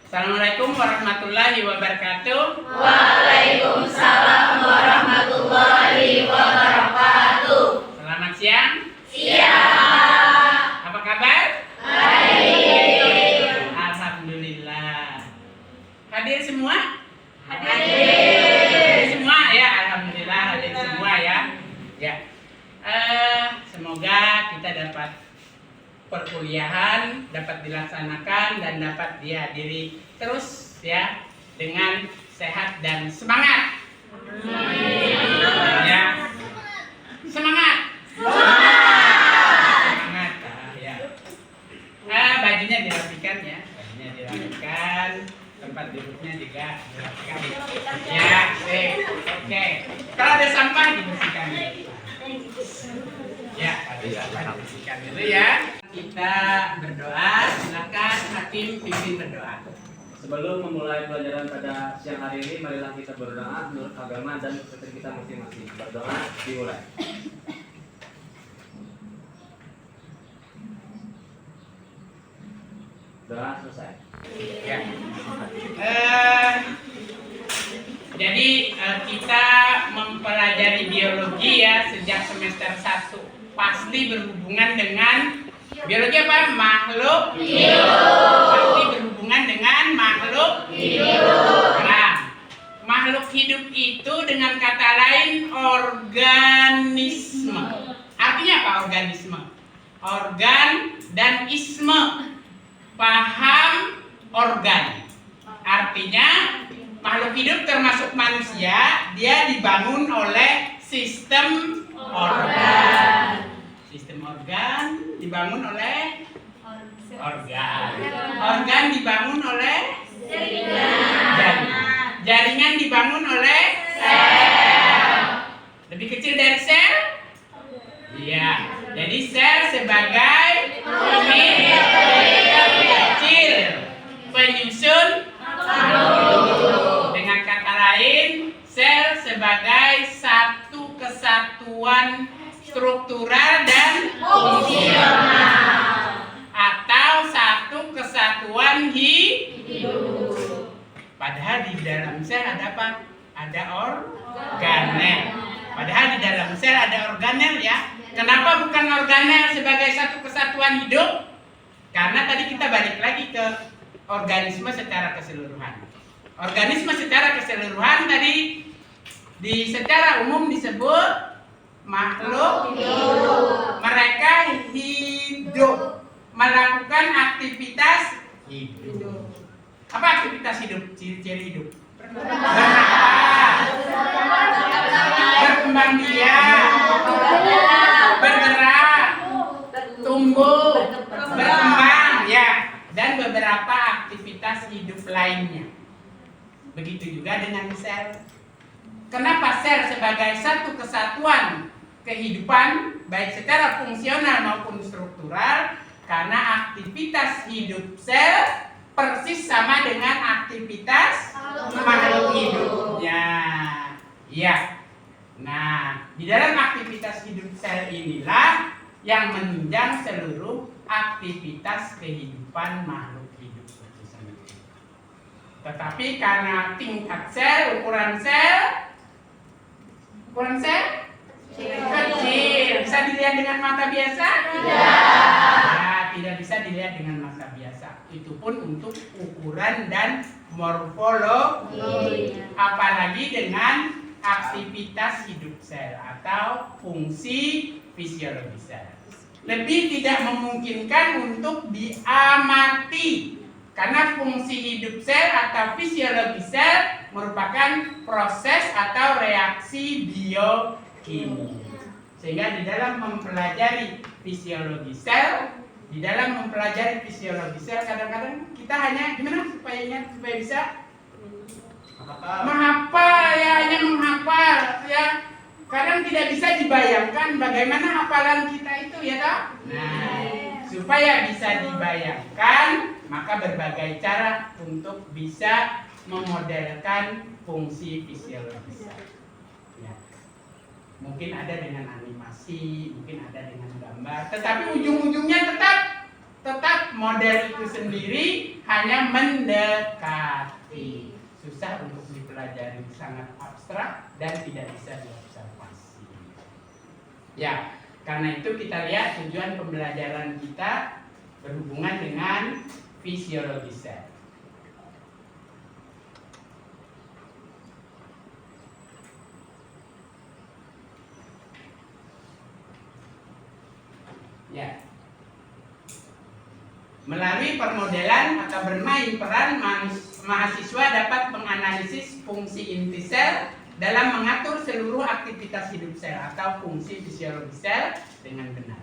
Assalamualaikum warahmatullahi wabarakatuh. Waalaikumsalam warahmatullahi wabarakatuh. Selamat siang. Siap. Apa kabar? Baik. Alhamdulillah. Hadir semua? Hadir. Semua ya, alhamdulillah hadir semua ya. Ya. Semoga kita dapat perkuliahan dapat dilaksanakan dan dapat dihadiri terus ya dengan sehat dan semangat. Ya. Semangat. Semangat. Ya. Bajunya dirapikan ya. Bajunya dirapikan. Tempat duduknya juga dirapikan. Ya, sip. Oke. Kalau ada sampah dibersihkan. Ya, ada sampah dibersihkan dulu ya. Kita berdoa. Silakan Hakim pimpin berdoa. Sebelum memulai pelajaran pada siang hari ini, marilah kita berdoa menurut agama dan seperti kita masing-masing. Berdoa dimulai. Doa selesai. Ya. Jadi kita mempelajari biologi ya sejak semester 1. Pasti berhubungan dengan biologi apa? Makhluk hidup. Pasti berhubungan dengan makhluk hidup. Nah, makhluk hidup itu dengan kata lain organisme. Artinya apa organisme? Organ dan isme. Paham organ. Artinya makhluk hidup termasuk manusia, dia dibangun oleh sistem organ. Sistem organ dibangun oleh organ. Organ dibangun oleh jaringan. Jaringan dibangun oleh sel. Lebih kecil dari sel? Iya. Jadi sel sebagai unit kecil penyusun makhluk. Dengan kata lain, sel sebagai satu kesatuan struktural dan fungsional atau satu kesatuan hidup. Padahal di dalam sel ada apa? Ada organel. Padahal di dalam sel ada organel ya. Kenapa bukan organel sebagai satu kesatuan hidup? Karena tadi kita balik lagi ke organisme secara keseluruhan. Organisme secara keseluruhan tadi secara umum disebut makhluk hidup. Mereka hidup, melakukan aktivitas hidup. Apa aktivitas hidup? Ciri-ciri hidup. Bernafas, berkembang biak, bergerak, tumbuh, berkembang ya, dan beberapa aktivitas hidup lainnya. Begitu juga dengan sel. Kenapa sel sebagai satu kesatuan kehidupan baik secara fungsional maupun struktural? Karena aktivitas hidup sel persis sama dengan aktivitas makhluk hidupnya. Ya. Nah, di dalam aktivitas hidup sel inilah yang menunjang seluruh aktivitas kehidupan makhluk hidup itu sendiri. Tetapi karena tingkat sel, ukuran sel kecil, bisa dilihat dengan mata biasa? Tidak. Tidak bisa dilihat dengan mata biasa. Itu pun untuk ukuran dan morfologi. Apalagi dengan aktivitas hidup sel atau fungsi fisiologi sel. Lebih tidak memungkinkan untuk diamati karena fungsi hidup sel atau fisiologi sel merupakan proses atau reaksi biokimia. Sehingga di dalam mempelajari fisiologi sel, kadang-kadang kita hanya gimana supaya ingat, supaya bisa menghafal ya, hanya menghafal ya. Kadang tidak bisa dibayangkan bagaimana hafalan kita itu ya toh. Nah, supaya bisa dibayangkan, maka berbagai cara untuk bisa memodelkan fungsi fisiologis. Ya. Mungkin ada dengan animasi, mungkin ada dengan gambar, tetapi ujung-ujungnya tetap model itu sendiri hanya mendekati. Susah untuk dipelajari, sangat abstrak dan tidak bisa diobservasi. Ya, karena itu kita lihat tujuan pembelajaran kita berhubungan dengan fisiologi sel. Ya. Melalui permodelan atau bermain peran, mahasiswa dapat menganalisis fungsi inti sel dalam mengatur seluruh aktivitas hidup sel atau fungsi fisiologi sel dengan benar.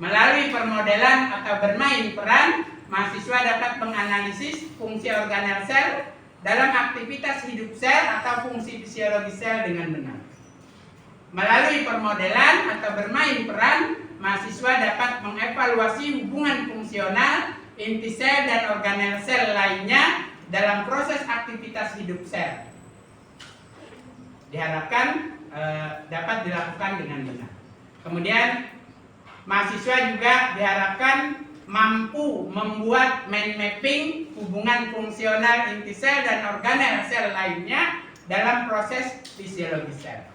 Melalui permodelan atau bermain peran, mahasiswa dapat menganalisis fungsi organel sel dalam aktivitas hidup sel atau fungsi fisiologi sel dengan benar. Melalui permodelan atau bermain peran, mahasiswa dapat mengevaluasi hubungan fungsional inti sel dan organel sel lainnya dalam proses aktivitas hidup sel. Diharapkan dapat dilakukan dengan benar. Kemudian mahasiswa juga diharapkan mampu membuat mind mapping hubungan fungsional inti sel dan organel sel lainnya dalam proses fisiologi sel.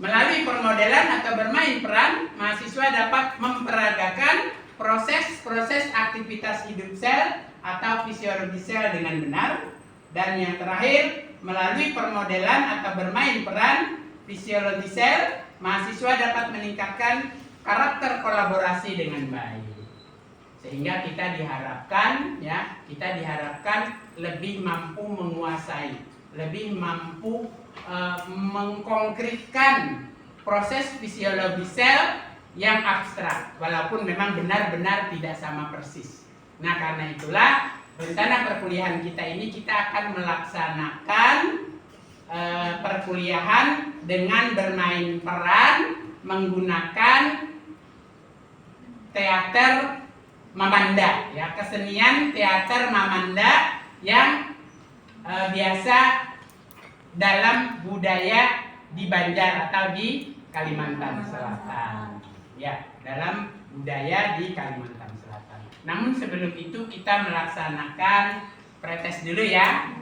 Melalui permodelan atau bermain peran, mahasiswa dapat memperagakan proses-proses aktivitas hidup sel atau fisiologi sel dengan benar. Dan yang terakhir, melalui permodelan atau bermain peran fisiologi sel, mahasiswa dapat meningkatkan karakter kolaborasi dengan baik. Sehingga kita diharapkan lebih mampu menguasai, lebih mampu mengkonkretkan proses fisiologi sel yang abstrak, walaupun memang benar-benar tidak sama persis. Nah, karena itulah rencana perkuliahan kita ini kita akan melaksanakan perkuliahan dengan bermain peran menggunakan teater Mamanda, ya, kesenian teater Mamanda yang biasa dalam budaya di Banjar atau di Kalimantan Selatan. Ya, dalam budaya di Kalimantan Selatan. Namun sebelum itu kita melaksanakan pretest dulu ya.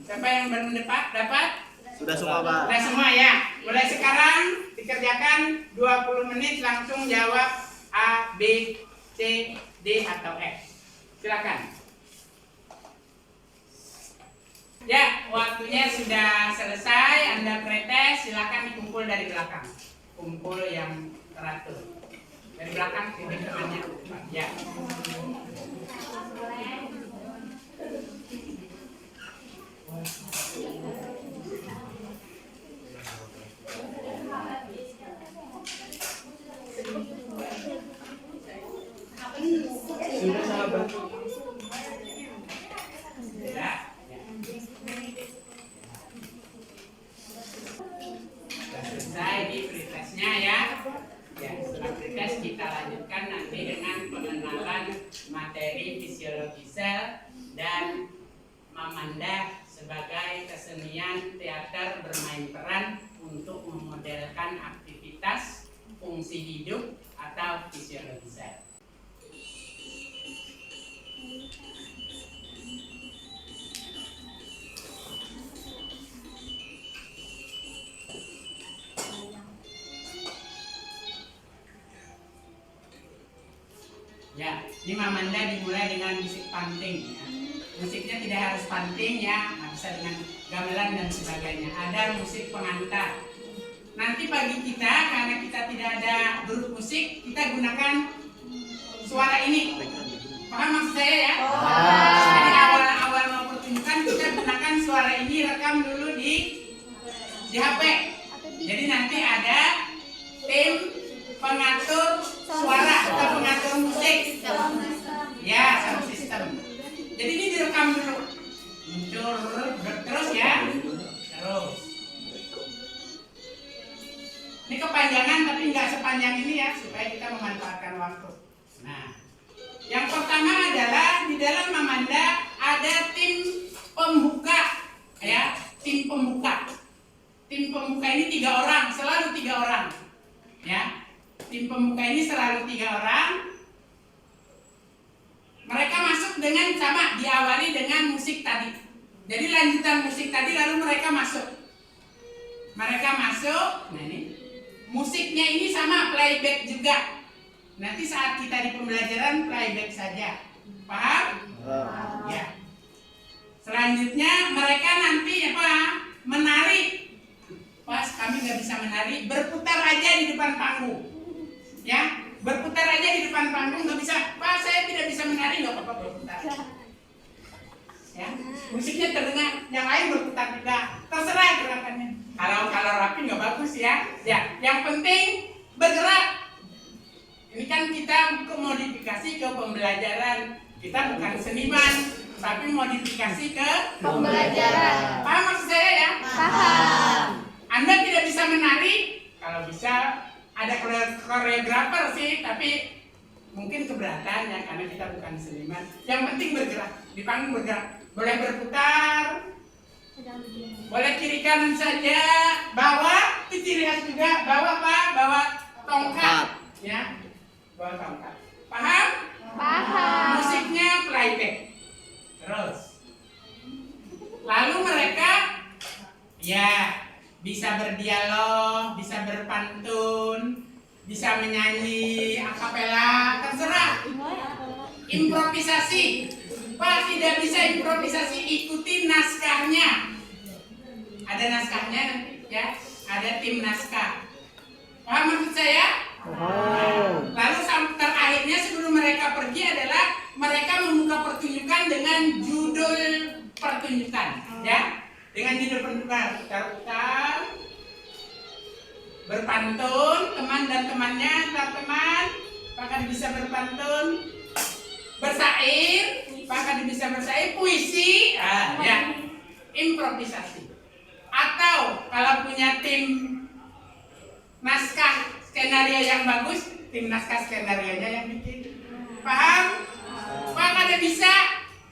Siapa yang belum dapat? Sudah semua, Pak. Sudah semua ya. Mulai sekarang dikerjakan 20 menit langsung jawab A, B, C, D atau F. Silakan. Ya, waktunya sudah selesai. Anda pretest, silakan dikumpul dari belakang. Kumpul yang teratur. Dari belakang titik temannya. Ya. Sudah sahabat. Ya. Selesai di pretestnya ya. Ya, setelah pretest kita lanjutkan nanti dengan pengenalan materi fisiologi sel dan Mamanda sebagai kesenian teater bermain peran untuk memodelkan aktivitas fungsi hidup atau fisiologi sel. Ya, ini Mamanda dimulai dengan musik panting ya. Musiknya tidak harus panting ya, bisa dengan gamelan dan sebagainya. Ada musik pengantar. Nanti bagi kita, karena kita tidak ada grup musik, kita gunakan suara ini. Paham maksud saya ya? Jadi awal-awal mau pertunjukan kita gunakan suara ini, rekam dulu di HP. Jadi nanti ada tim pengatur suara atau pengatur musik. Ya, sound system. Jadi ini direkam dulu. Muncul terus ya. Terus. Ini kepanjangan tapi nggak sepanjang ini ya, supaya kita memanfaatkan waktu. Nah, yang pertama adalah di dalam Mamanda ada tim pembuka, ya, tim pembuka. Tim pembuka ini 3 orang, selalu 3 orang, ya. tim pembuka ini selalu 3 orang. Mereka masuk dengan sama, diawali dengan musik tadi. Jadi lanjutan musik tadi lalu mereka masuk. Mereka masuk, nah ini musiknya ini sama playback juga. Nanti saat kita di pembelajaran playback saja, paham? Ya. Selanjutnya mereka nanti apa? Menari. Pas kami nggak bisa menari, berputar aja di depan panggung. Ya, berputar aja di depan panggung, nggak bisa. Pak, saya tidak bisa menari, nggak apa-apa berputar. Ya, musiknya terdengar, yang lain berputar juga. Terserah gerakannya. Kalau rapi nggak bagus ya. Ya, yang penting bergerak. Ini kan kita modifikasi ke pembelajaran. Kita bukan seniman, tapi modifikasi ke Pembelajaran. Paham maksud saya ya? Paham. Anda tidak bisa menari, kalau bisa ada koreografer sih, tapi mungkin keberatan ya karena kita bukan seniman. Yang penting bergerak, di panggung bergerak. Boleh berputar, boleh kiri kanan saja, bawa itu ciri khas juga, bawa apa? Bawa tongkat, ya, bawa tongkat. Paham? Paham. Musiknya playback. Terus, lalu mereka ya bisa berdialog, bisa berpantun, bisa menyanyi akapela, terserah. Improvisasi. Pak tidak bisa improvisasi, ikuti naskahnya. Ada naskahnya nanti ya, ada tim naskah. Paham maksud saya? Lalu terakhirnya sebelum mereka pergi adalah mereka membuka pertunjukan dengan judul pertunjukan, ya. Dengan judul pertunjukan, putar-putar, berpantun, teman dan temannya, teman-teman, bahkan bisa berpantun, bersair, bahkan bisa bersair, puisi, ya, improvisasi. Atau kalau punya tim naskah skenario yang bagus, tim naskah skenarionya yang bikin. Paham? Pak ada bisa?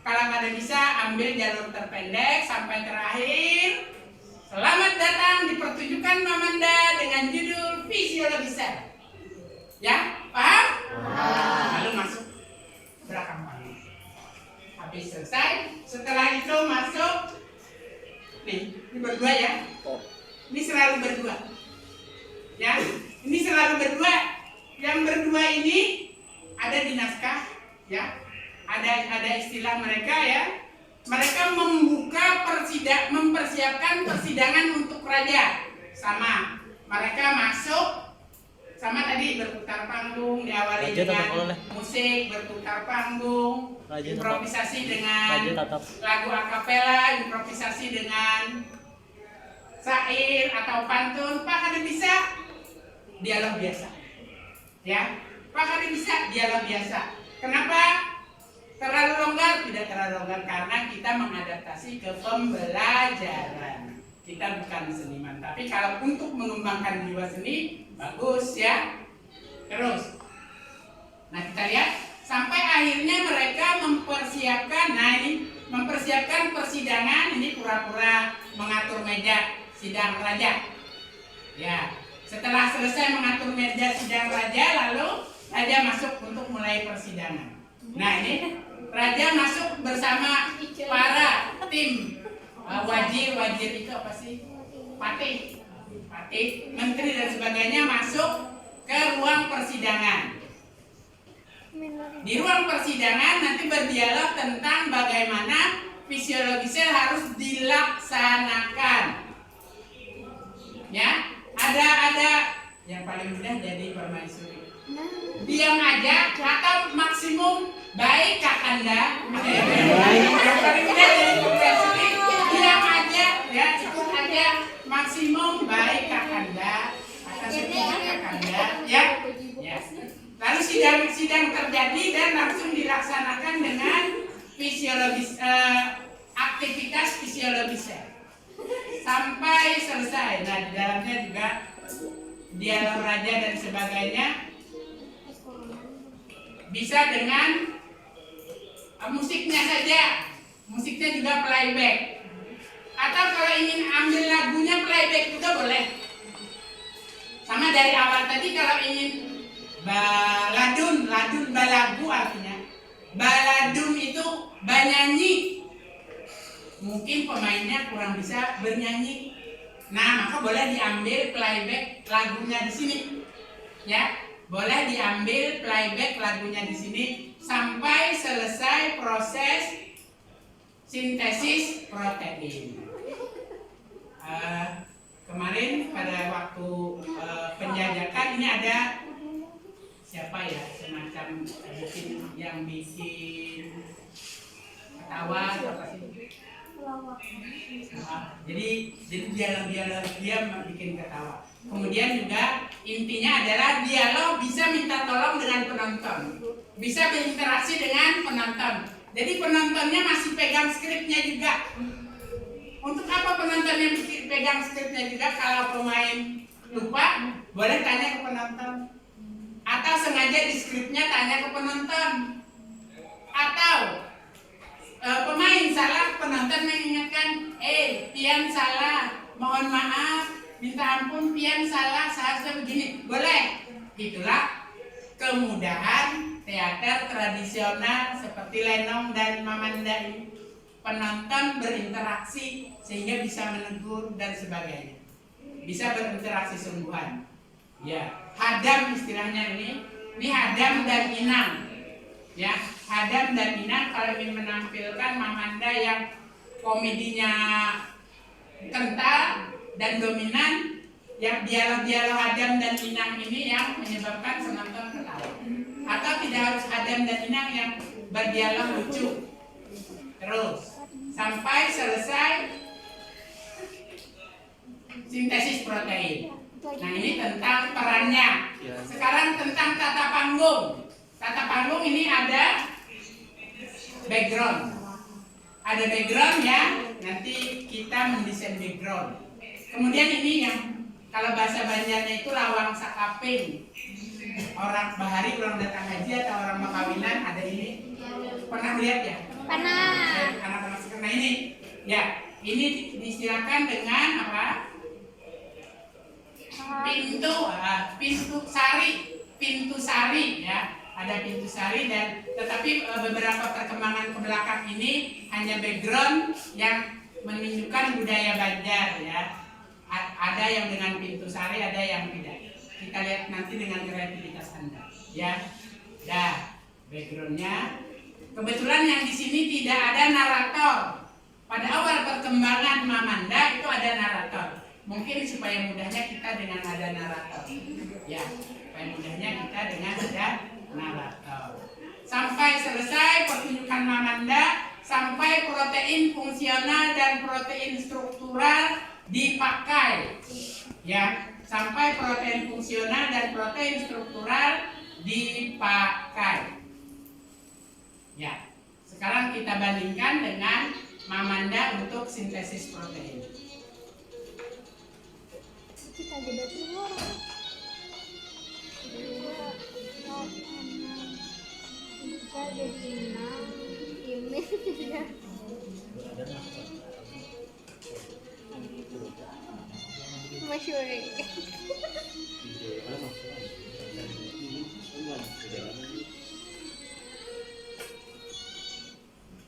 Kalau nggak ada bisa, ambil jalur terpendek sampai terakhir. Selamat datang di pertunjukan Mamanda dengan judul Fisiologi Sel. Ya, paham? Lalu masuk belakang panggung. Habis selesai, setelah itu masuk. Nih, ini berdua ya. Ini selalu berdua. Ya, ini selalu berdua. Yang berdua ini ada di naskah, ya. Ada istilah mereka ya. Mereka mempersiapkan persidangan untuk raja. Sama. Mereka masuk sama tadi berputar panggung, diawali dengan musik, berputar panggung, improvisasi dengan lagu akapela, improvisasi dengan syair atau pantun. Pak ada bisa? Dialog biasa. Ya. Pak ada bisa? Dialog biasa. Kenapa? Terlalu longgar? Tidak terlalu longgar karena kita mengadaptasi ke pembelajaran. Kita bukan seniman, tapi kalau untuk mengembangkan jiwa seni bagus ya. Terus, nah kita lihat sampai akhirnya mereka mempersiapkan persidangan. Ini pura-pura mengatur meja sidang raja. Ya, setelah selesai mengatur meja sidang raja, lalu raja masuk untuk mulai persidangan. Nah ini raja masuk bersama para tim wajir itu apa sih? Patih, menteri dan sebagainya masuk ke ruang persidangan. Di ruang persidangan nanti berdialog tentang bagaimana fisiologi sel harus dilaksanakan. Ya, ada yang paling mudah jadi permaisuri. Diam aja atau maksimum baik Kakanda. Yang paling mudah jadi permaisuri. Diam aja ya, ikut aja maksimum baik Kakanda atau setuju Kakanda ya. Ya. Lalu sidang terjadi dan langsung dilaksanakan dengan aktivitas fisiologi sel sampai selesai. Nah di dalamnya juga dialog raja dan sebagainya bisa dengan musiknya saja. Musiknya juga playback. Atau kalau ingin ambil lagunya playback juga boleh. Sama dari awal tadi kalau ingin Baladun, balagu artinya. Baladun itu banyanyi. Mungkin pemainnya kurang bisa bernyanyi. Nah, maka boleh diambil playback lagunya di sini. Ya, boleh diambil playback lagunya di sini sampai selesai proses sintesis protein. Kemarin pada waktu penjajakan ini ada siapa ya, semacam yang bikin ketawa apa sih? Jadi dialog dia bikin ketawa. Kemudian juga intinya adalah dialog bisa minta tolong dengan penonton, bisa berinteraksi dengan penonton. Jadi penontonnya masih pegang skripnya juga. Untuk apa penontonnya pegang skripnya juga? Kalau pemain lupa, boleh tanya ke penonton. Atau sengaja di skripnya tanya ke penonton. Atau pemain salah, penonton mengingatkan, Pian salah, mohon maaf, minta ampun, Pian salah, seharusnya begini. Boleh. Itulah kemudahan teater tradisional seperti Lenong dan Mamanda ini. Penonton berinteraksi sehingga bisa menegur dan sebagainya. Bisa berinteraksi sungguhan. Ya, hadam istilahnya ini hadam dan inang. Ya, hadam dan inang kalau ingin menampilkan Mamanda yang komedinya kental dan dominan, yang dialog-dialog hadam dan inang ini yang menyebabkan penonton ketawa. Atau tidak harus hadam dan inang yang berdialog lucu. Terus sampai selesai sintesis protein. Nah, ini tentang perannya. Sekarang tentang tata panggung. Tata panggung ini ada background. Ada background ya. Nanti kita mendesain background. Kemudian ini yang kalau bahasa Banjarnya itu lawang sakaping. Orang bahari, orang datang haji atau orang makawinan ada ini. Pernah lihat ya? Pernah. Anak-anak sekarang ini. Ya, ini diistilahkan dengan apa? Pintu sari ya. Ada pintu sari, dan tetapi beberapa perkembangan ke belakang ini hanya background yang menunjukkan budaya Banjar ya. Ada yang dengan pintu sari, ada yang tidak. Kita lihat nanti dengan kreativitas Anda ya. Backgroundnya kebetulan yang di sini tidak ada narator. Pada awal perkembangan Mamanda itu ada narator. Mungkin supaya mudahnya kita dengan ada narator. Ya, supaya mudahnya kita dengan ada narator. Sampai selesai pertunjukan Mamanda, sampai protein fungsional dan protein struktural dipakai. Ya, sampai protein fungsional dan protein struktural dipakai. Ya, sekarang kita bandingkan dengan Mamanda untuk sintesis protein. Kita jeda dulu. Kita jadi 6. Ini ya. Masyur.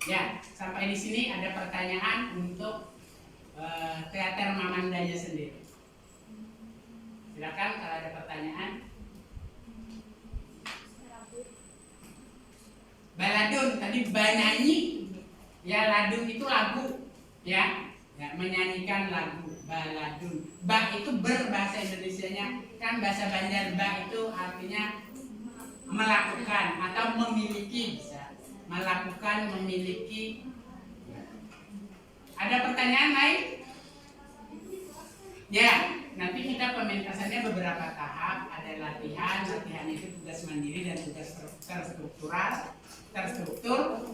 Ya, sampai di sini ada pertanyaan untuk teater Mamandanya sendiri. Silakan kalau ada pertanyaan. Baladun tadi banyanyi, ya ladun itu lagu, ya menyanyikan lagu. Baladun, ba itu berbahasa Indonesianya kan bahasa Banjar, ba itu artinya melakukan atau memiliki, bisa melakukan, memiliki. Ada pertanyaan lain? Ya, nanti kita pementasannya beberapa tahap. Ada latihan itu tugas mandiri dan tugas terstruktur.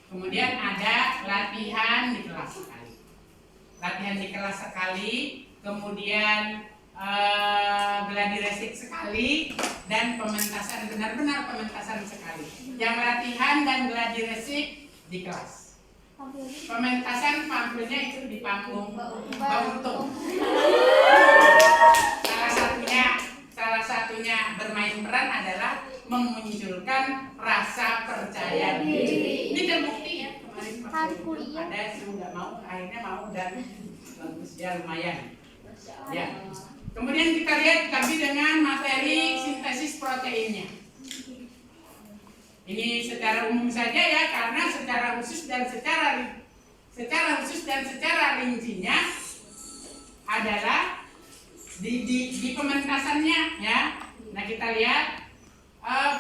Kemudian ada latihan di kelas sekali. Latihan di kelas sekali, kemudian gladi resik sekali, dan pementasan, benar-benar pementasan sekali. Yang latihan dan gladi resik di kelas. Pementasan pampilnya itu di panggung Bautung. Salah satunya bermain peran adalah hari kuliah. Ada yang nggak mau, akhirnya mau dan bagus ya, lumayan. Ya. Kemudian kita lihat kami dengan materi sintesis proteinnya. Ini secara umum saja ya, karena secara khusus dan secara rincinya adalah di pementasannya ya. Nah kita lihat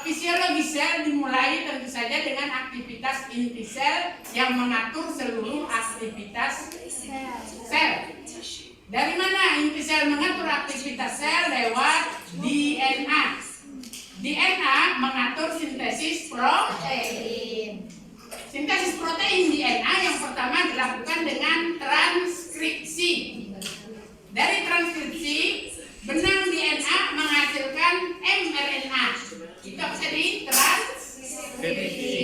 fisiologi sel dimulai tentu saja dengan aktivitas inti sel yang mengatur seluruh aktivitas sel. Dari mana inti sel mengatur aktivitas sel? Lewat DNA. DNA mengatur sintesis protein. Sintesis protein DNA yang pertama dilakukan dengan transkripsi. Dari transkripsi, benang DNA menghasilkan mRNA. Itu apa tadi? Transkripsi.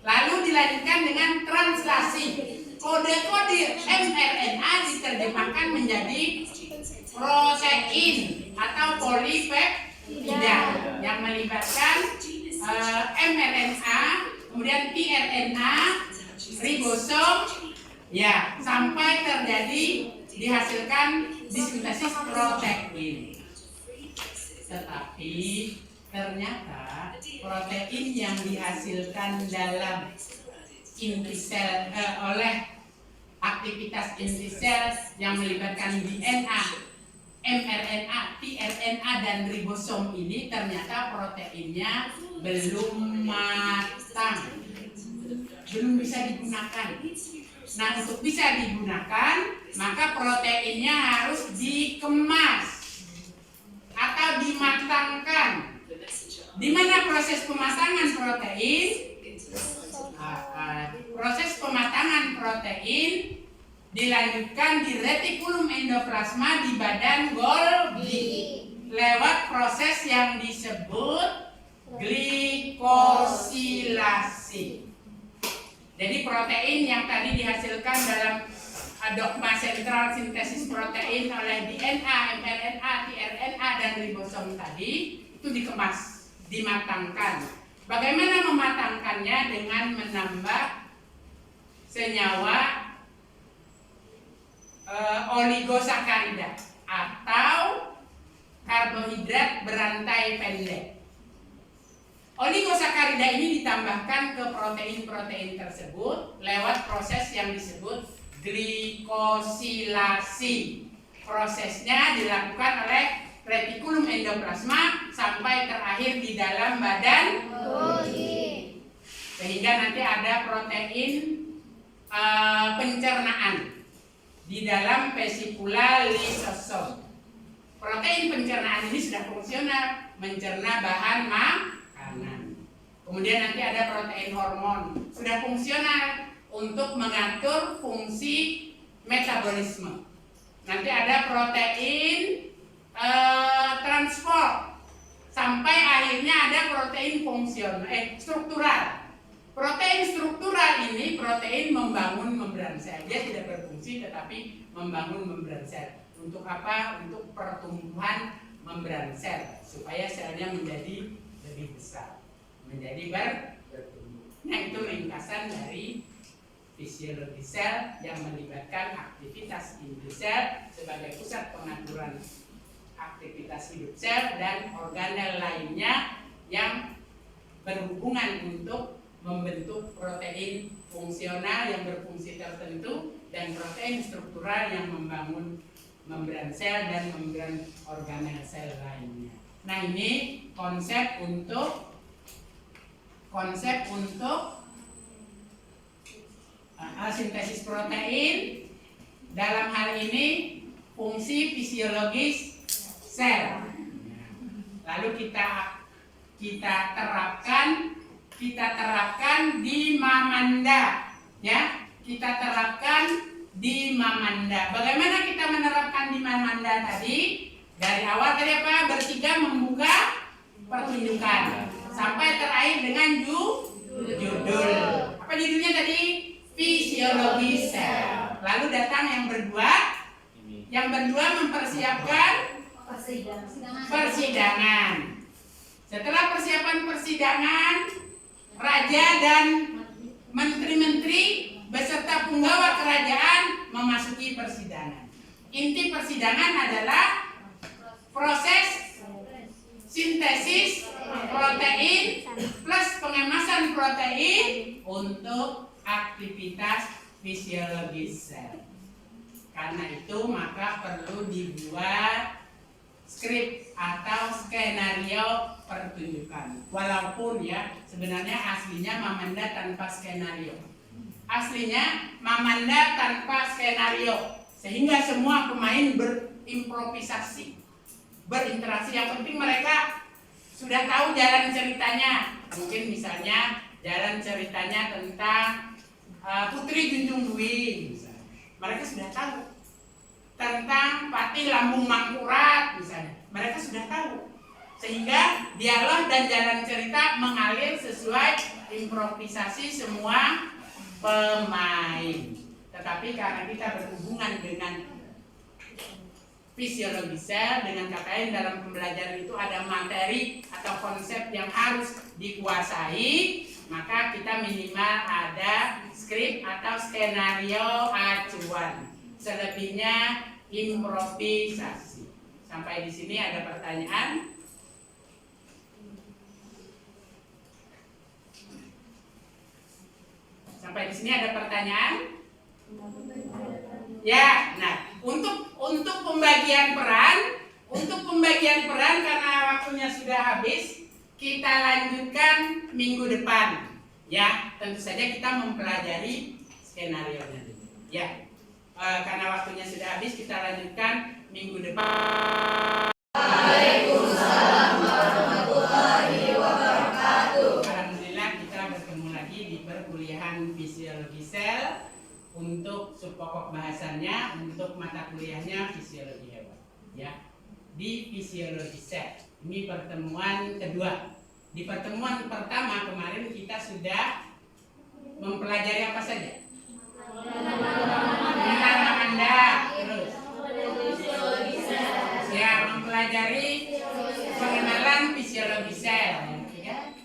Lalu dilanjutkan dengan translasi. Kode-kode mRNA diterjemahkan menjadi protein atau polipeptida yang melibatkan mRNA, kemudian tRNA, ribosom, ya sampai terjadi dihasilkan disintesis protein. Tetapi ternyata protein yang dihasilkan dalam inti sel oleh aktivitas inti sel yang melibatkan DNA, mRNA, tRNA dan ribosom ini ternyata proteinnya belum matang, belum bisa digunakan. Nah, untuk bisa digunakan, maka proteinnya harus dikemas atau dimatangkan. Di mana proses pematangan protein? Proses pematangan protein dilanjutkan di retikulum endoplasma di badan Golgi lewat proses yang disebut glikosilasi. Jadi protein yang tadi dihasilkan dalam dogma sentral sintesis protein oleh DNA, mRNA, tRNA dan ribosom tadi itu dikemas, dimatangkan. Bagaimana mematangkannya? Dengan menambah senyawa oligosakarida atau karbohidrat berantai pendek. Oligosakarida ini ditambahkan ke protein-protein tersebut lewat proses yang disebut glikosilasi. Prosesnya dilakukan oleh retikulum endoplasma sampai terakhir di dalam badan Golgi. Sehingga nanti ada protein pencernaan di dalam vesikula lisosom. Protein pencernaan ini sudah fungsional, mencerna bahan makanan. Kemudian nanti ada protein hormon, sudah fungsional untuk mengatur fungsi metabolisme. Nanti ada protein transport, sampai akhirnya ada protein fungsional, struktural. Protein struktural ini protein membangun membran sel. Dia tidak berfungsi tetapi membangun membran sel. Untuk apa? Untuk pertumbuhan membran sel supaya selnya menjadi lebih besar, menjadi bertumbuh. Nah, itu ringkasan dari fisiologi sel yang melibatkan aktivitas inti sel sebagai pusat pengaturan aktivitas hidup sel dan organel lainnya yang berhubungan untuk membentuk protein fungsional yang berfungsi tertentu dan protein struktural yang membangun membran sel dan membran organel sel lainnya. Nah, ini konsep untuk sintesis protein, dalam hal ini fungsi fisiologis sel. Lalu kita terapkan di Mamanda, ya. Kita terapkan di Mamanda. Bagaimana kita menerapkan di Mamanda tadi? Dari awal tadi apa? Bertiga membuka pertunjukan sampai terakhir dengan judul. Apa judulnya tadi? Fisiologi sel. Lalu datang yang berdua mempersiapkan persidangan. Setelah persiapan persidangan, raja dan menteri-menteri beserta serta punggawa kerajaan memasuki persidangan. Inti persidangan adalah proses sintesis protein plus pengemasan protein untuk aktivitas fisiologis sel. Karena itu maka perlu dibuat skrip atau skenario pertunjukan. Walaupun ya sebenarnya aslinya Mamanda tanpa skenario. Aslinya Mamanda tanpa skenario, sehingga semua pemain berimprovisasi, berinteraksi. Yang penting mereka sudah tahu jalan ceritanya. Mungkin misalnya jalan ceritanya tentang Putri Junjung Dwi misalnya. Mereka sudah tahu tentang Patih Lambung Mangkurat misalnya. Mereka sudah tahu. Sehingga dialog dan jalan cerita mengalir sesuai improvisasi semua pemain. Tetapi karena kita berhubungan dengan fisiologi sel, dengan KKN dalam pembelajaran itu ada materi atau konsep yang harus dikuasai, maka kita minimal ada skrip atau skenario acuan. Selebihnya improvisasi. Sampai di sini ada pertanyaan? Sampai di sini ada pertanyaan? Ya, nah untuk pembagian peran karena waktunya sudah habis, kita lanjutkan minggu depan. Ya, tentu saja kita mempelajari skenario-nya dulu. Ya, karena waktunya sudah habis, kita lanjutkan minggu depan. Waalaikumsalam warahmatullahi wabarakatuh. Alhamdulillah kita bertemu lagi di perkuliahan fisiologi sel. Untuk subpokok bahasannya, untuk mata kuliahnya fisiologi hewan, ya, di fisiologi sel. Ini pertemuan kedua. Di pertemuan pertama kemarin kita sudah mempelajari apa saja? Tentang Mamanda, terus ya, mempelajari pengenalan fisiologi sel, ya.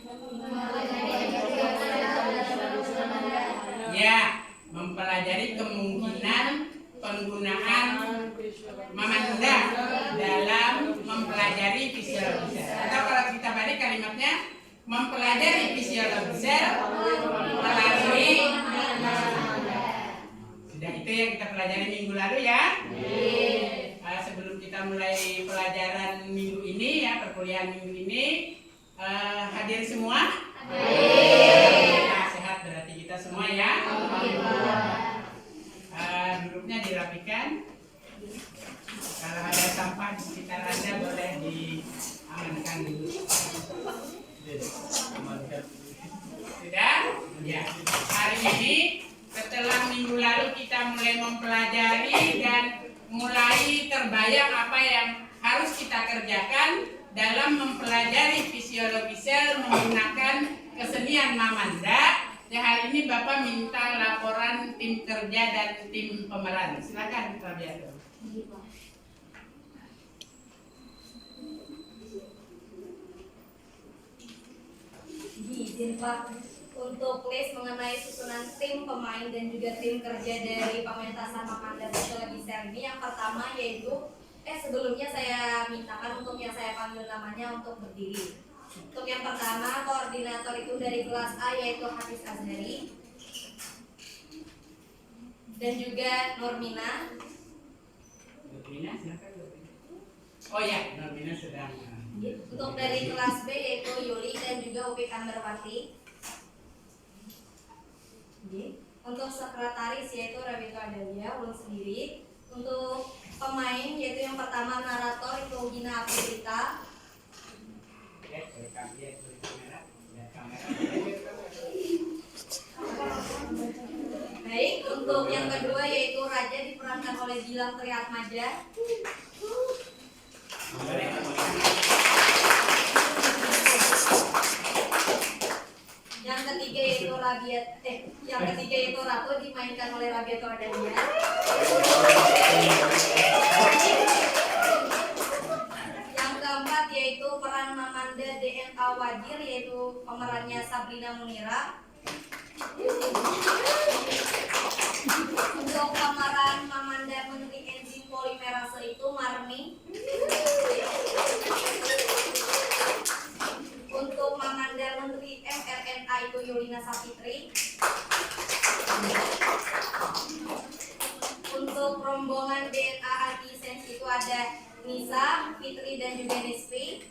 Ya, mempelajari kemungkinan penggunaan Mamanda dalam mempelajari fisiologi sel. Atau kalau kita balik kalimatnya, mempelajari fisiologi sel melalui Mamanda. Sudah itu yang kita pelajari minggu lalu ya. Sebelum kita mulai pelajaran minggu ini ya, perkuliahan minggu ini, hadir semua? Nah, sehat berarti kita semua ya. Duduknya dirapikan. Kalau ada sampah di sekitar Anda boleh diamankan dulu. Sudah? Ya. Hari ini setelah minggu lalu kita mulai mempelajari dan mulai terbayang apa yang harus kita kerjakan dalam mempelajari fisiologi sel menggunakan kesenian Mamanda. Ya, hari ini Bapak minta laporan tim kerja dan tim pemeran. Silakan Rabiato. Izin Pak, untuk list mengenai susunan tim pemain dan juga tim kerja dari pementasan Mamanda Fisiologi Sel ini, yang pertama yaitu sebelumnya saya mintakan untuk yang saya panggil namanya untuk berdiri. Untuk yang pertama, koordinator itu dari kelas A yaitu Hafiz Azhari dan juga Nurmina. Nurmina, silakan. Oh ya, Nurmina sedang. Untuk dari kelas B yaitu Yuli dan juga Upi Kandarwati. Untuk sekretaris yaitu Rabito Adalia, ulun sendiri. Untuk pemain yaitu yang pertama narator itu Gina Aprita. Baik, untuk yang kedua yaitu Raja diperankan oleh Gilang Triatmaja. Yang ketiga yaitu Ratu dimainkan oleh Rabiato Adalia. Yang keempat yaitu peran Mamanda DNA Wajir yaitu pemerannya Sabrina Munira. Untuk pemeran Mamanda Menteri Enzim Polimerase itu Marmi. Untuk Mamanda Menteri mRNA itu Yulina Sapitri. Untuk rombongan DNA antisense itu ada Nisa, Fitri dan juga Nisfi.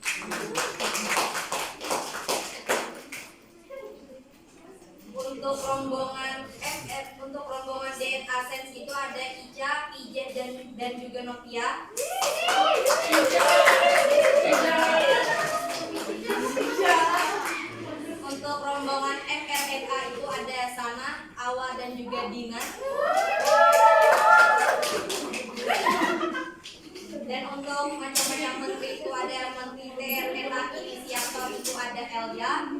Untuk rombongan DNA sense itu ada Ica, Ije dan juga Novia. Untuk rombongan mRNA itu ada Sana, Awa dan juga Dina. Dan untuk macam-macam menteri itu ada Menteri TRNA Inisiator itu ada Elia,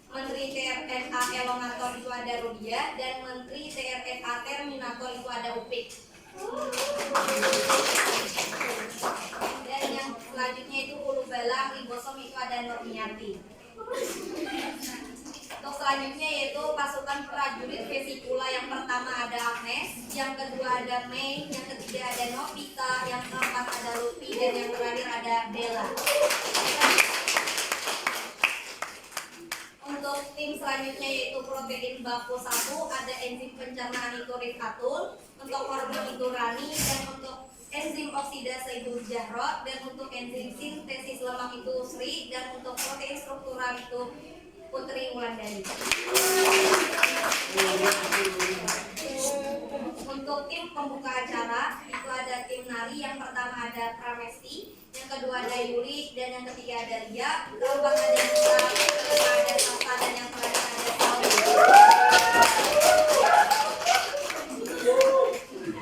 Menteri TRNA Elongator itu ada Rodia, dan Menteri TRNA Terminator itu ada Upik. Dan yang selanjutnya itu hulu balang ribosom itu ada Nurmiati. Untuk selanjutnya yaitu pasukan prajurit vesikula, yang pertama ada Agnes, yang kedua ada Mei, yang ketiga ada Novita, yang keempat ada Lupi, dan yang terakhir ada Bella. Untuk tim selanjutnya yaitu protein baku 1, ada enzim pencernaan itu Rifkatun, untuk hormon itu Rani, dan untuk enzim oksidase itu Jahrot, dan untuk enzim sintesis lemak itu Sri, dan untuk protein struktural itu Putri Wulandari. Untuk tim pembuka acara itu ada tim nari, yang pertama ada Pramesti, yang kedua ada Yuli, dan yang ketiga ada Lia, keempat ada Nisa, kelima ada Sasa, dan yang terakhir ada Sauli.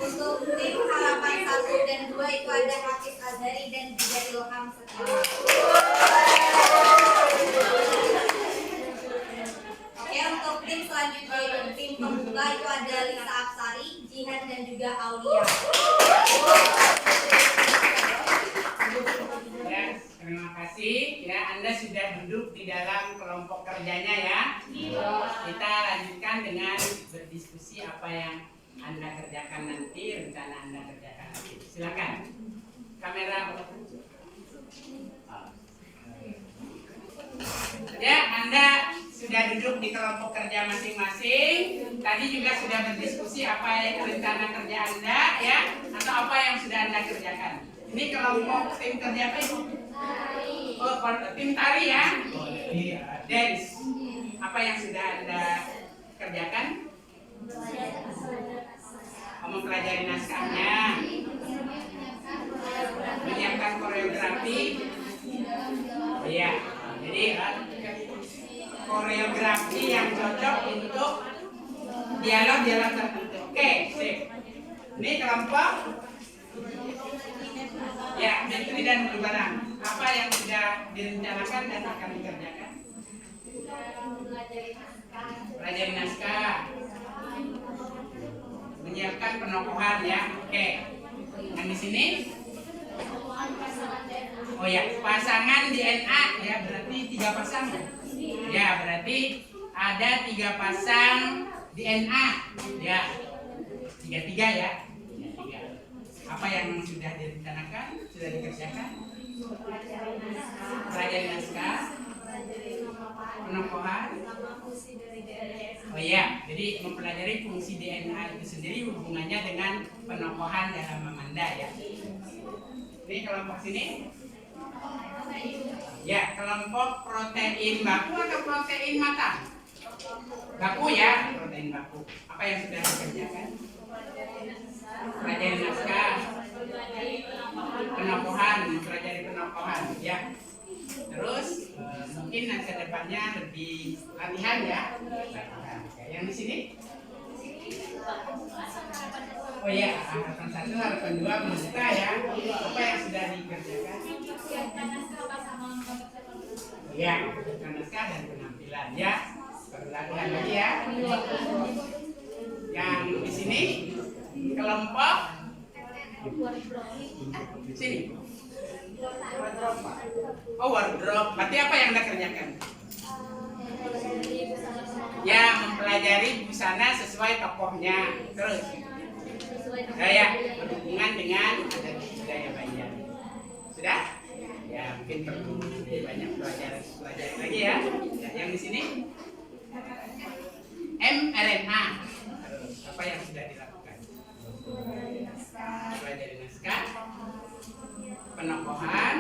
Untuk tim harapan 1 dan 2 itu ada Hafiz Azhari dan juga Ilham Setiawan. Oke, untuk tim selanjutnya yaitu tim pembuka itu ada Lisa Apsari, Jihan dan juga Aulia. Ya, terima kasih. Ya, Anda sudah duduk di dalam kelompok kerjanya ya. Kita lanjutkan dengan berdiskusi apa yang Anda kerjakan nanti, rencana Anda kerjakan nanti. Silakan. Kamera. Ya, Anda sudah duduk di kelompok kerja masing-masing. Tadi juga sudah berdiskusi apa yang rencana kerja Anda ya, atau apa yang sudah Anda kerjakan. Ini kelompok tim kerja apa itu? Oh, tim tari ya. Dance. Apa yang sudah Anda kerjakan? Mempelajari naskahnya, menyiapkan koreografi. Iya. Jadi koreografi yang cocok untuk dialog-dialog tertentu. Oke, sip. Ini kelompok ya, menteri dan hulu balang. Apa yang sudah direncanakan dan akan dikerjakan? Pelajari naskah, menyiapkan penokohan ya. Oke. Yang di sini? Oh ya, pasangan DNA ya, berarti 3 pasang. Ya, berarti ada 3 pasang DNA. Ya. 3-3 ya. 3. Apa yang sudah direncanakan? Sudah dikerjakan? Pelajari naskah, penokohan. Oh iya, jadi mempelajari fungsi DNA itu sendiri, hubungannya dengan penokohan dalam Mamanda ya. Ini kelompok sini. Ya, kelompok protein baku atau protein matang? Baku ya, protein baku. Apa yang sudah dikerjakan? Pelajari naskah, penokohan, mempelajari penokohan ya. Terus mungkin nanti ke depannya lebih latihan ya. Yang di sini? Oh ya, harapan 1, harapan 2 membuka ya. Apa yang sudah dikerjakan? Ya, naskah dan penampilan ya. Perlu latihan lagi ya. Yang di sini kelompok sini. Oh, wardrobe. Berarti apa yang Anda kerjakan? Ya, mempelajari busana sesuai tokohnya. Terus kayak berhubungan dengan adat budaya Banjar. Sudah? Ya, mungkin perlu banyak pelajaran lagi ya. Ya, yang di sini mRNA. Apa yang sudah dilakukan? Pelajari naskah, penokohan,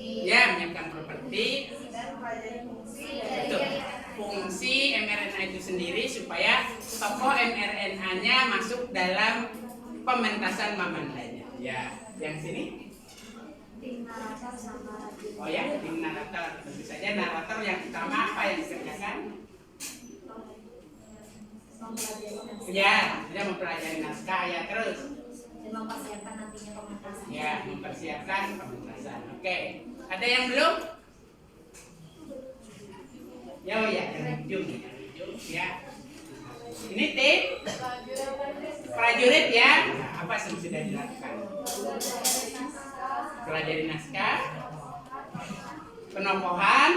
ya, menyiapkan properti, betul. Fungsi mRNA itu sendiri supaya tokoh mRNA-nya masuk dalam pementasan Mamandanya. Ya, yang sini. Oh ya, tim narator. Tentu saja narator yang utama apa yang dikerjakan? Ya, dia mempelajari naskah ya, terus. Dan mempersiapkan nantinya pementasan. Ya, mempersiapkan pementasan. Oke, ada yang belum? Ya, oh ya, yang ujung ya. Ini tim prajurit ya. Apa yang sudah dilakukan? Pelajari naskah, penokohan,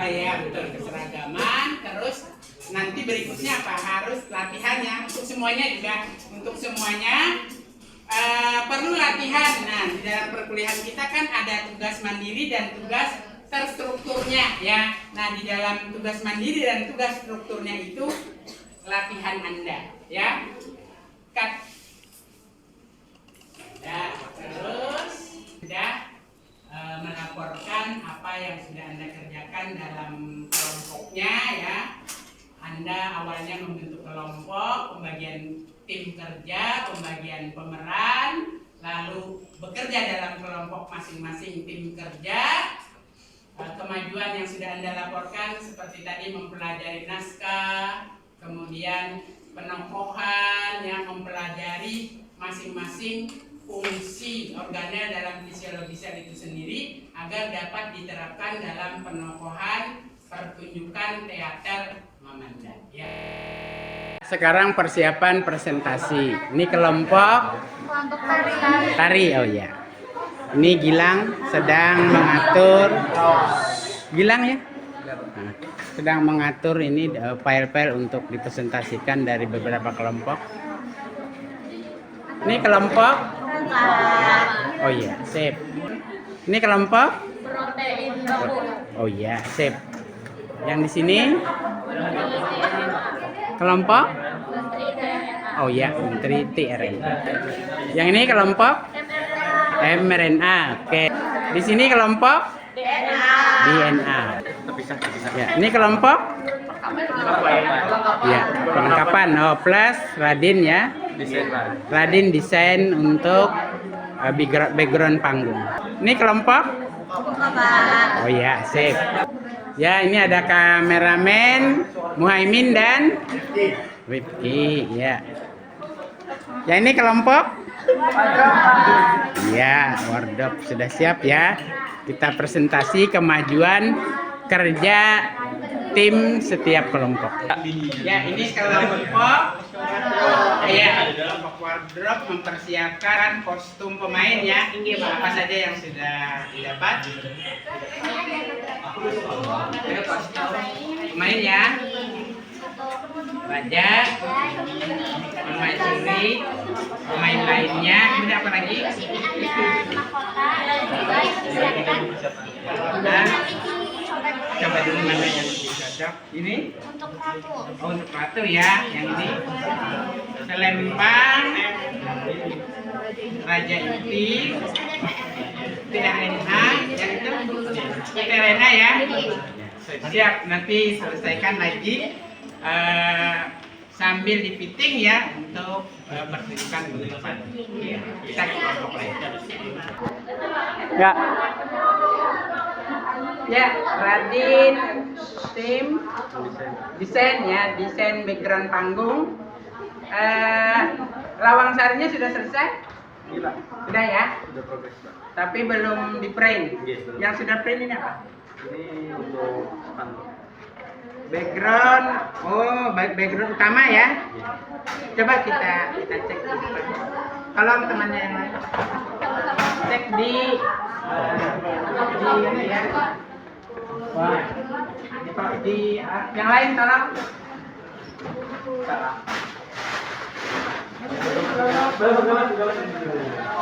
ya betul, keseragaman, terus nanti berikutnya apa? Harus latihannya untuk semuanya juga, perlu latihan. Nah, di dalam perkuliahan kita kan ada tugas mandiri dan tugas terstrukturnya ya. Nah, di dalam tugas mandiri dan tugas strukturnya itu latihan Anda ya. Ya, terus sudah melaporkan apa yang sudah Anda kerjakan dalam kelompoknya ya. Anda awalnya membentuk kelompok, pembagian tim kerja, pembagian pemeran, lalu bekerja dalam kelompok masing-masing tim kerja. Kemajuan yang sudah Anda laporkan seperti tadi mempelajari naskah, kemudian penokohan yang mempelajari masing-masing fungsi organel dalam fisiologi sel itu sendiri agar dapat diterapkan dalam penokohan pertunjukan teater Mamanda. Ya. Sekarang persiapan presentasi. Ini kelompok tari. Oh ya. Ini Gilang sedang mengatur. Gilang ya? Nah, sedang mengatur ini file-file untuk dipresentasikan dari beberapa kelompok. Ini kelompok. Oh iya, sip. Ini kelompok Protein gabung. Oh iya, sip. Yang di sini kelompok Oh iya, menteri tRNA. Yang ini kelompok mRNA. Oke. Di sini kelompok DNA. Ya, ini kelompok ya, perlengkapan. Oh, plus Radin ya. Radin desain untuk background panggung. Ini kelompok? Oh ya, sip. Ya, ini ada kameramen Muhaimin dan Rifki. Ya. Ya, ini kelompok? Ya, wardrobe sudah siap ya. Kita presentasi kemajuan kerja tim setiap kelompok. Ya, ini kelompok. Ya, kelompok wardrobe mempersiapkan kostum pemain ya. Apa saja yang sudah didapat? Kostum pemain ya. Raja, pemain suri, pemain lainnya. Kemudian apa lagi? Nah, coba dulu mana yang lebih cocok. Ini? Oh, untuk ratu ya. Yang ini selempang, raja inti, tidak Rena, yang itu tidak Rena ya. Siap, nanti selesaikan lagi sambil dipiting ya untuk pertunjukan minggu depan. Kita ke kelompok lain. Ya. Ya, Radin tim desain ya, desain background panggung. Lawang sarinya sudah selesai? Sudah ya? Sudah progres, Pak. Tapi belum di print. Yes, belum. Yang sudah print ini apa? Ini untuk panggung. Background, oh background utama ya. Coba kita cek. Tolong temannya yang lain. Cek di ini ya. Wah. Yang lain tolong.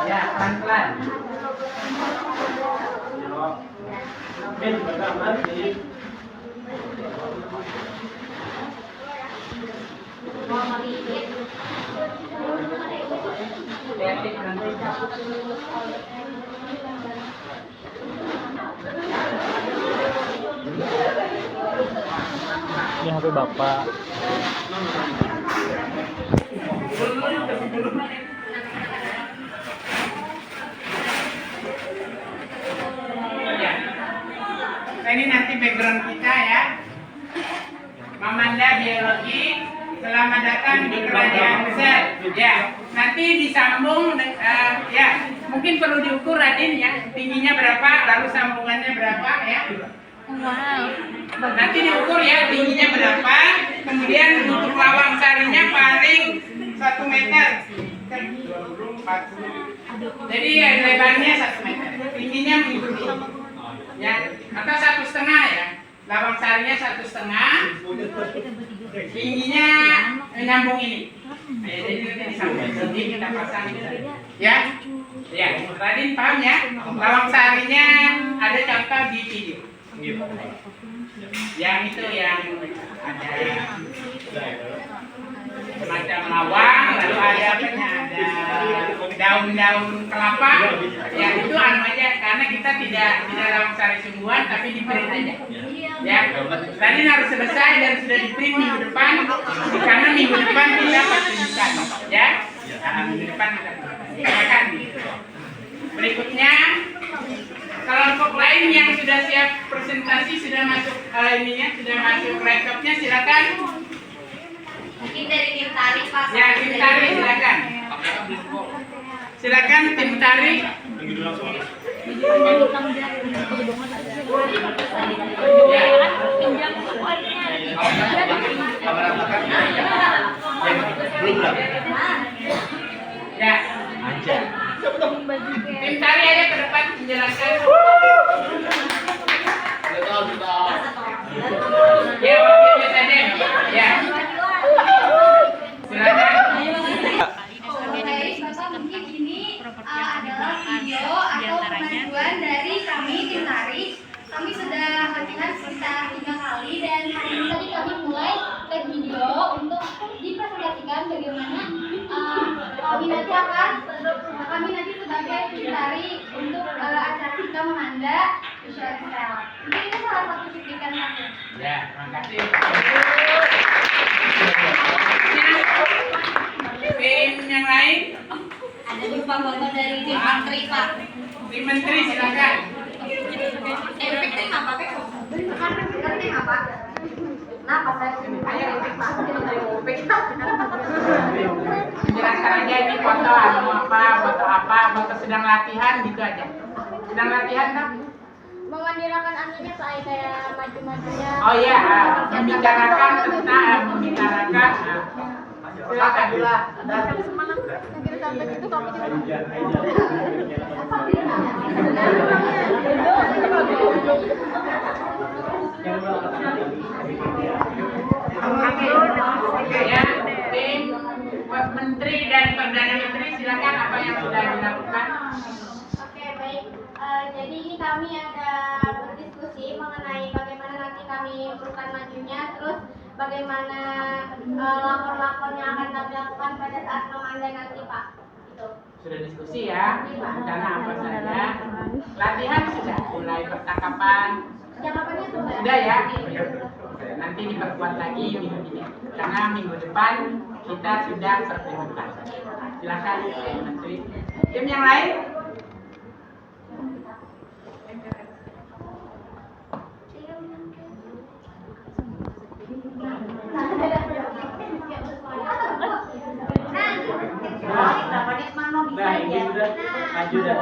Ya, pelan-pelan. Kreatif nanti. Ini HP Bapak. Ya. Nah, ini nanti background kita ya. Mamanda biologi. Selamat datang di kerajaan Mesir. Ya, nanti disambung. Ya, mungkin perlu diukur Radin ya. Tingginya berapa, lalu sambungannya berapa ya. Nanti diukur ya tingginya berapa. Kemudian untuk lawang sarinya paling 1 meter. 40. Jadi lebarnya 1 meter. Tingginya mengikuti. Ya, atau 1,5 ya. Lawang sarinya 1,5. Tingginya nyambung ini. Ya, jadi nanti disambung sini kita pasang gitu. Ya. Ya, Radin paham ya? Lawang sarinya ada contoh di video. Yang itu yang ada semacam lawang, lalu ada apanya, ada daun-daun kelapa. Ya itu anu aja, karena kita tidak lawang sari sungguhan, tapi di print aja. Ya, tadi harus selesai dan sudah di print minggu depan, karena minggu depan kita pertunjukan. Ya, minggu depan kita pertunjukan. Berikutnya, kelompok lain yang sudah siap presentasi, sudah masuk ininya, sudah masuk laptopnya, silakan. Mungkin dari tim tari Pak. Ya, tim tari silakan. Silakan tim tari. Ya. Ya. Tim tari aja ke depan menjelaskan. Ya, wakilnya saja. Ya. Silakan. Oke, Bapak mungkin ini adalah video atau pengajuan dari kami tim tari. Kami sudah latihan sekitar 3 kali dan hari ini tadi kami mulai take video untuk dipresentasikan bagaimana kami nanti sebagai tim tari untuk acara kita Mamanda Visual Excel. Mungkin itu salah satu cuplikan kami. Ya, terima kasih. Tim yang lain? Ada berupa foto dari tim menteri Pak. Tim menteri silakan. Tim apa Pak? Tim apa? Kenapa saya sini? Jelaskan aja ini foto foto sedang latihan gitu aja. Sedang latihan kan? Memandirakan anunya kayak maju-majunya. Oh iya, membicarakan tentang silakan. Akhirnya sampai situ kamu Ya, tim menteri dan perdana menteri silakan apa yang sudah dilakukan. Oke, baik. Jadi ini kami ada berdiskusi mengenai bagaimana nanti kami improvekan majunya, terus bagaimana lakon-lakon yang akan kami lakukan pada saat Mamanda nanti, Pak. Itu. Sudah diskusi ya, rencana apa saja. Latihan sudah mulai percakapan. Jawabannya sudah. Sudah ya. Nanti diperkuat lagi minggu ini. Karena minggu depan kita sudah sertifikasi. Silakan Menteri. Tim yang lain? Nah, ini udah maju dah.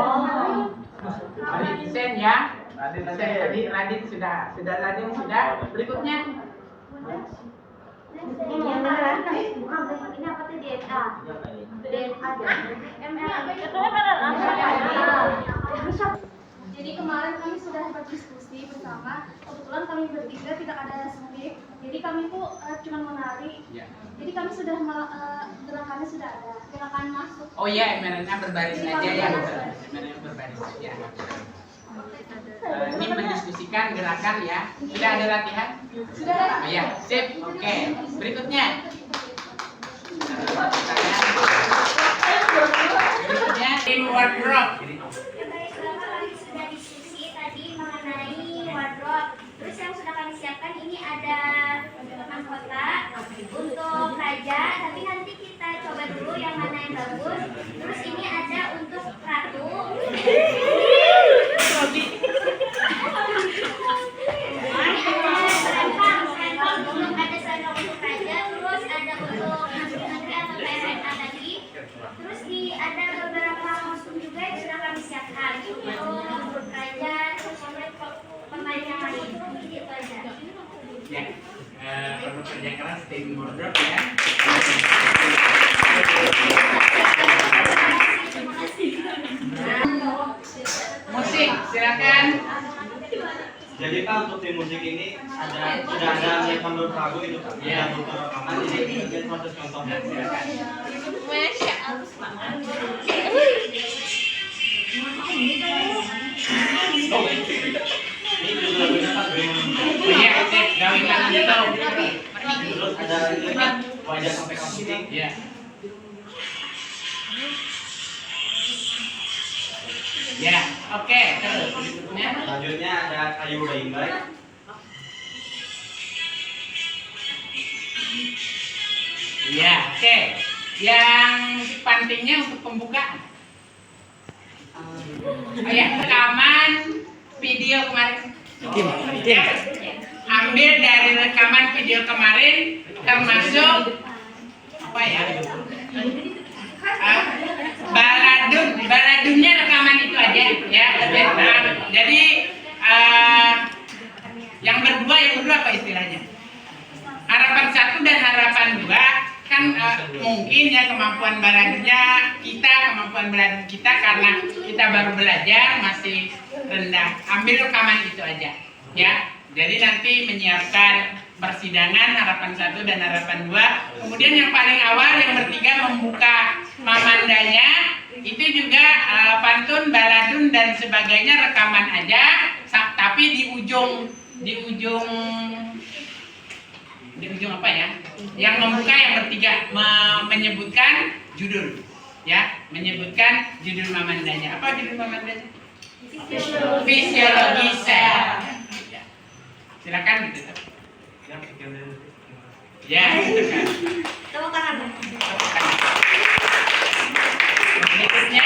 Tadi desain ya. Desain tadi Radin sudah. Berikutnya. Ini apa tuh DNA? DNA. Jadi kemarin kami sudah berdiskusi bersama. Kebetulan kami bertiga tidak ada skrip, jadi kami tuh cuma menari. Ya. Jadi kami sudah gerakannya sudah ada, gerakan masuk. Oh iya, emeralnya berbaris aja ya. Emeralnya berbaris aja. Ini mendiskusikan gerakan ya. Sudah ada latihan? Sudah ada. Oh, ya, sip. Oke. Berikutnya. Berikutnya tim wardrobe. Kami sudah diskusi tadi mengenai wardrobe. Terus yang sudah kami siapkan ini ada mahkota untuk raja, tapi nanti kita coba dulu yang mana yang bagus. Terus ini ada untuk ratu. Selempang untuk ada selempang untuk raja. Terus ada untuk menteri atau PNA tadi. Terus ada beberapa kostum juga yang sudah kami siapkan untuk raja, terus pemain yang lain. Gitu aja. Ya. Perlu kerja keras tim wardrobe ya. Musik, silakan. Jadi Pak, untuk tim musik ini sudah ada menyiapkan beberapa lagu itu Pak. Ya. Untuk rekaman ini mungkin proses contohnya. Silakan. Ini juga lagunya Pak Oh iya, sip. Gawikan itu. Terus ada ini Pak, wajah sampai kamu ini. Ya. Ya, oke. Terus berikutnya. Selanjutnya ada kayu bayi-bayi. Ya, oke. Yang musik pantingnya untuk pembukaan. Oh ya, rekaman video kemarin. Ya. Ambil dari rekaman video kemarin, termasuk apa ya? Baladunnya rekaman itu aja, ya. Jadi yang berdua apa istilahnya? Harapan 1 dan harapan 2 kan mungkin ya kemampuan baladunnya kemampuan baladun kita karena kita baru belajar masih rendah. Ambil rekaman itu aja, ya. Jadi nanti menyiapkan persidangan harapan 1 dan harapan 2. Kemudian yang paling awal yang bertiga membuka mamandanya itu juga pantun, baladun dan sebagainya rekaman aja, tapi di ujung apa ya? Yang membuka yang bertiga menyebutkan judul, ya, menyebutkan judul mamandanya. Apa judul mamandanya? Fisiologi sel. Ya. Silakan gitu. Ya, silakan. Tepuk tangan. Berikutnya,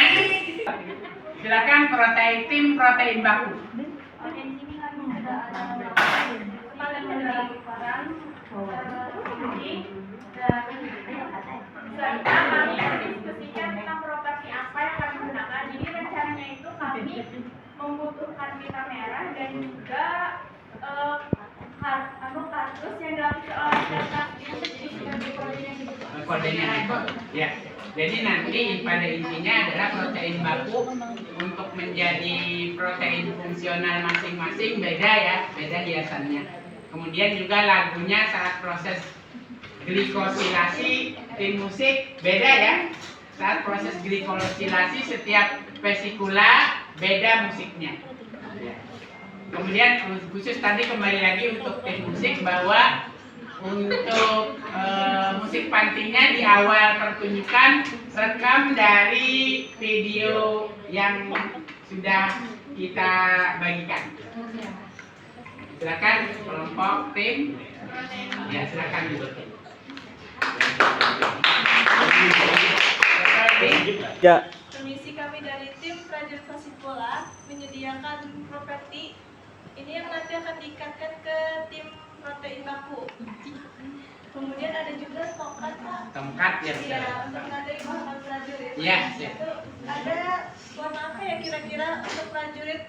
silakan tim protein baku. Oke, di sini kami sudah ada kepala dalam ukuran dan selanjutnya kami mendiskusikan tentang properti apa yang kami gunakan. Jadi rencananya itu kami membutuhkan pita merah dan juga kardus yang dilapisi oleh kertas. Jadi sudah diproduksi yang dibutuhkan. Kodenya ya. Jadi nanti pada intinya adalah protein baku untuk menjadi protein fungsional masing-masing beda ya, beda hiasannya. Kemudian juga lagunya saat proses glikosilasi tim musik beda ya. Saat proses glikosilasi setiap vesikula beda musiknya. Ya. Kemudian khusus tadi kembali lagi untuk tim musik bahwa untuk musik pantingnya di awal pertunjukan rekam dari video yang sudah kita bagikan. Silakan kelompok tim, ya silakan dibuat. Ya. Misi kami dari tim prajurit Fasipula menyediakan properti ini yang nanti akan diikatkan ke tim protein baku. Kemudian ada juga tongkat Pak. Tongkat ya. Iya, untuk menandai kehormatan prajurit. Iya. Itu ada warna apa ya kira-kira untuk prajurit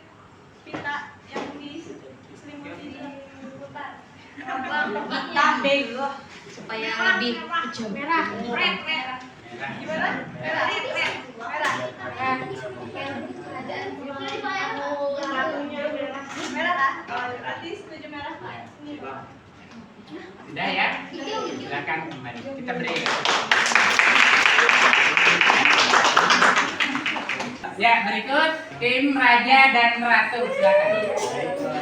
pita yang diselimuti di liputan? Hitam bego supaya lebih Merah, red. Gimana? Merah. silakan kembali. Kita beri. Ya, berikut tim Raja dan Ratu, silakan. Untuk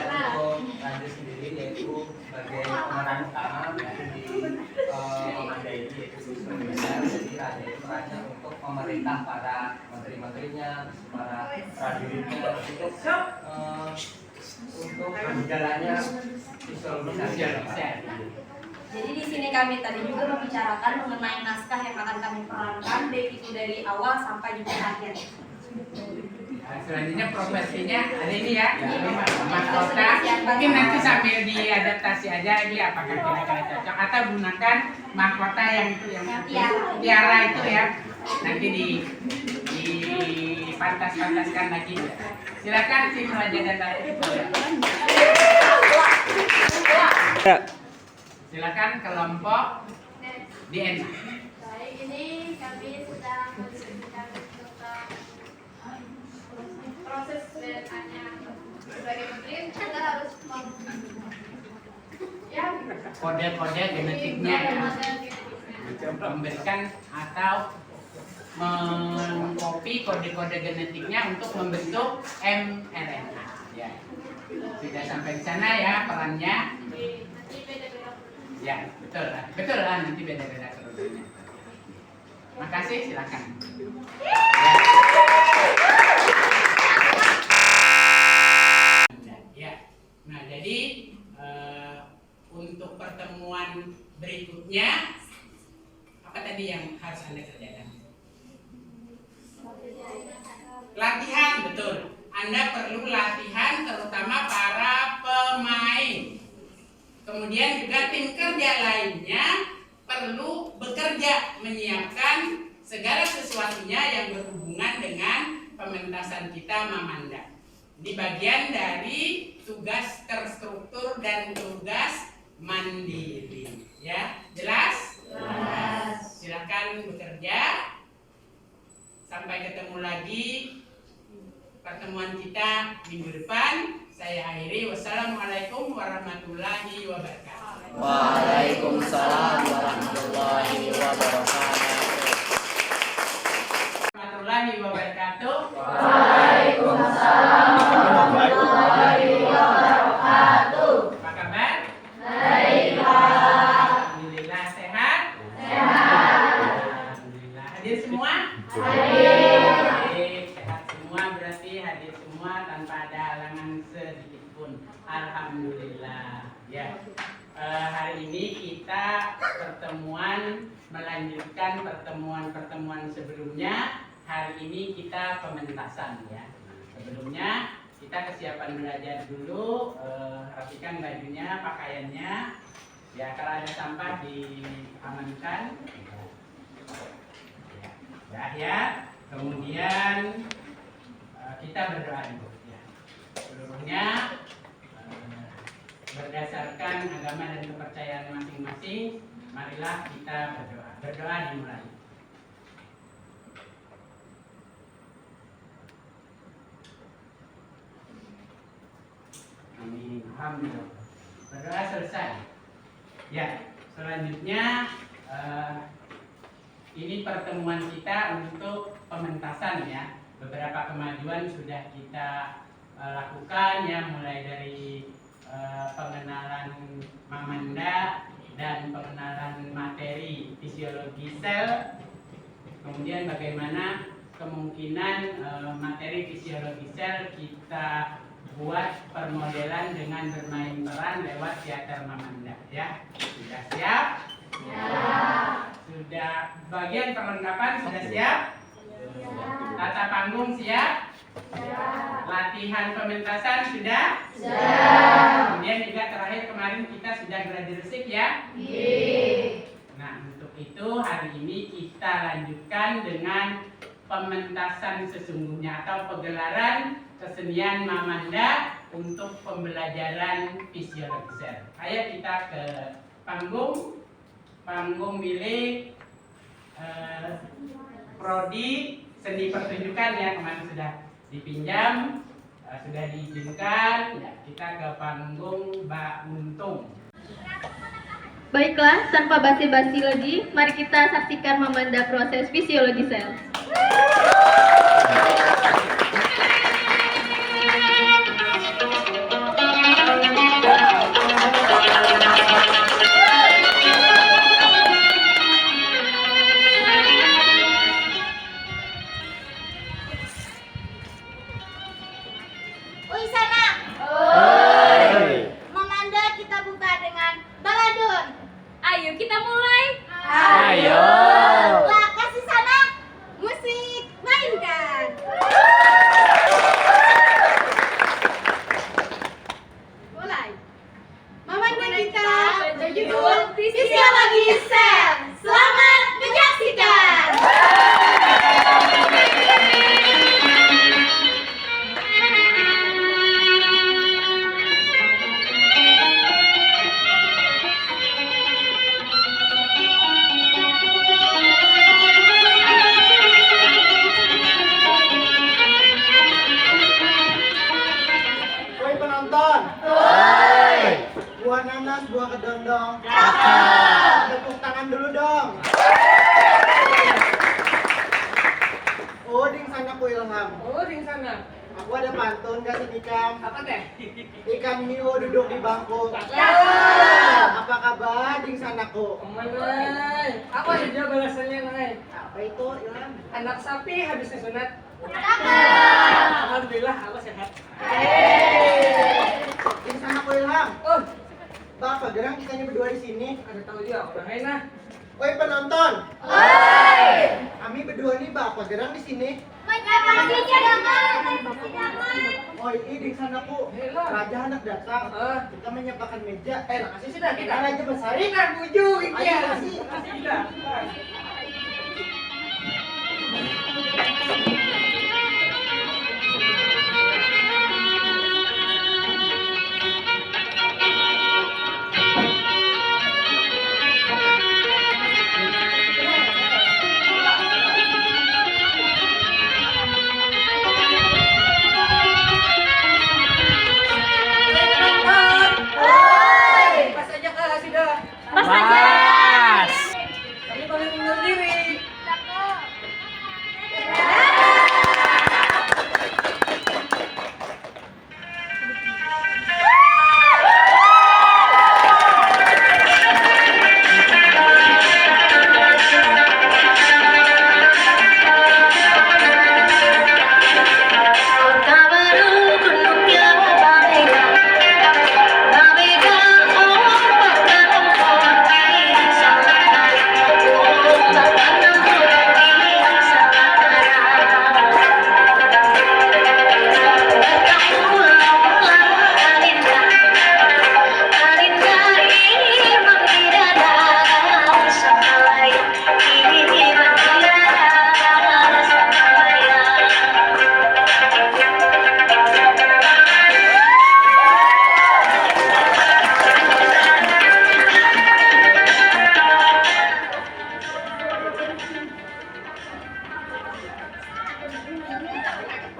Raja sendiri yaitu sebagai pemeran utama di Komanda ini yaitu Susun Militer. Jadi Raja itu raja untuk pemerintah para menteri-menterinya, para prajuritnya untuk berjalannya sosialisasi. Jadi di sini kami tadi juga membicarakan mengenai naskah yang akan kami perankan, baik itu dari awal sampai juga akhir. Nah, selanjutnya profesinya ada ini ya, ini mahkota. Mungkin nanti sambil diadaptasi aja ini apakah kira-kira cocok atau gunakan mahkota yang itu yang tiara itu ya. Nanti dipantas-pantaskan lagi. Silakan tim Raja dan Ratu. Silakan kelompok DNA. Baik, ini kami sedang mendiskusikan tentang proses DNA-nya sebagai menteri. Kita harus Kode-kode genetiknya ya. Memberikan atau mengcopy kode-kode genetiknya untuk membentuk mRNA. Ya. Sudah sampai di sana ya perannya. Ya, betul lah nanti beda-beda kerugiannya. Makasih, silakan. Ya, nah jadi untuk pertemuan berikutnya apa tadi yang harus Anda kerjakan? Latihan, betul. Anda perlu latihan terutama para pemain. Kemudian juga tim kerja lainnya perlu bekerja menyiapkan segala sesuatunya yang berhubungan dengan pementasan kita Mamanda. Di bagian dari tugas terstruktur dan tugas mandiri. Ya, jelas? Jelas. Silakan bekerja. Sampai ketemu lagi pertemuan kita minggu depan. Saya akhiri. Wassalamualaikum warahmatullahi wabarakatuh. Waalaikumsalam warahmatullahi wabarakatuh. Warahmatullahi wabarakatuh. Waalaikumsalam warahmatullahi wabarakatuh. Apa kabar? Baik, Pak. Alhamdulillah sehat. Alhamdulillah. Hadir semua? Hadir. Baik, sehat semua berarti hadir semua tanpa ada halangan sedikit pun. Alhamdulillah. Ya. Hari ini kita melanjutkan pertemuan sebelumnya. Hari ini kita pementasan ya. Sebelumnya kita kesiapan belajar dulu, rapikan bajunya, pakaiannya. Ya, kalau ada sampah diamankan. Ya. Kemudian kita berdoa dulu. Ya. Seluruhnya berdasarkan agama dan kepercayaan masing-masing, marilah kita berdoa. Berdoa dimulai. Amin. Alhamdulillah. Berdoa selesai. Ya, selanjutnya ini pertemuan kita untuk pementasan ya. Beberapa kemajuan sudah kita lakukan ya, mulai dari pengenalan Mamanda dan pengenalan materi fisiologi sel. Kemudian bagaimana kemungkinan materi fisiologi sel kita buat permodelan dengan bermain peran lewat teater Mamanda ya. Sudah siap? Ya. Sudah bagian perlengkapan sudah siap? Ya. Tata panggung siap? Ya. Latihan pementasan sudah? Sudah. Kemudian juga terakhir kemarin kita sudah gladiresik ya? Iya. Nah, untuk itu hari ini kita lanjutkan dengan pementasan sesungguhnya atau pegelaran kesenian Mamanda untuk pembelajaran fisiologi sel. Ayo kita ke panggung milik prodi seni pertunjukan ya, kemarin sudah dipinjam, sudah diizinkan ya, kita ke panggung Mbak Untung. Baiklah, tanpa basi-basi lagi, mari kita saksikan memanda proses fisiologi sel. Ui sana. Memanda kita buka dengan baladun. Ayo kita mulai. Ayo. Lah kasih sana. Musik mainkan. Mulai. Memanda kita berjudul Fisiologi Sel. Selamat menyaksikan. Woi penonton. Buah nanas, buah kedondong. Tepuk tangan dulu dong. Oh, ding sana ku Ilham. Oh, di sana. Aku ada pantun kasih ikan. Apa teh? Ikan hiu duduk di bangku. Apa kabar ding sanaku? Manai. Apa aja balasannya, Nai? Apa itu Ilham? Anak sapi habis disunat. Cakep. Alhamdulillah, aku sehat. Ding sanaku Ilham. Oh, Bapak gerang kitanya berdua di sini. ada tahu dia orang lain nah. Woi penonton. Kami berdua nih bapak gerang di sini. Kasih cadangan. Oh ini ding sanaku. Raja hendak datang. Kita menyiapkan meja. Kasih sudah Kita kita. raja besar. Kan ujung ini Ayo, ya. kasih. Kasih sudah. Pas aja kak sudah. Pas. Kami boleh mundur diri.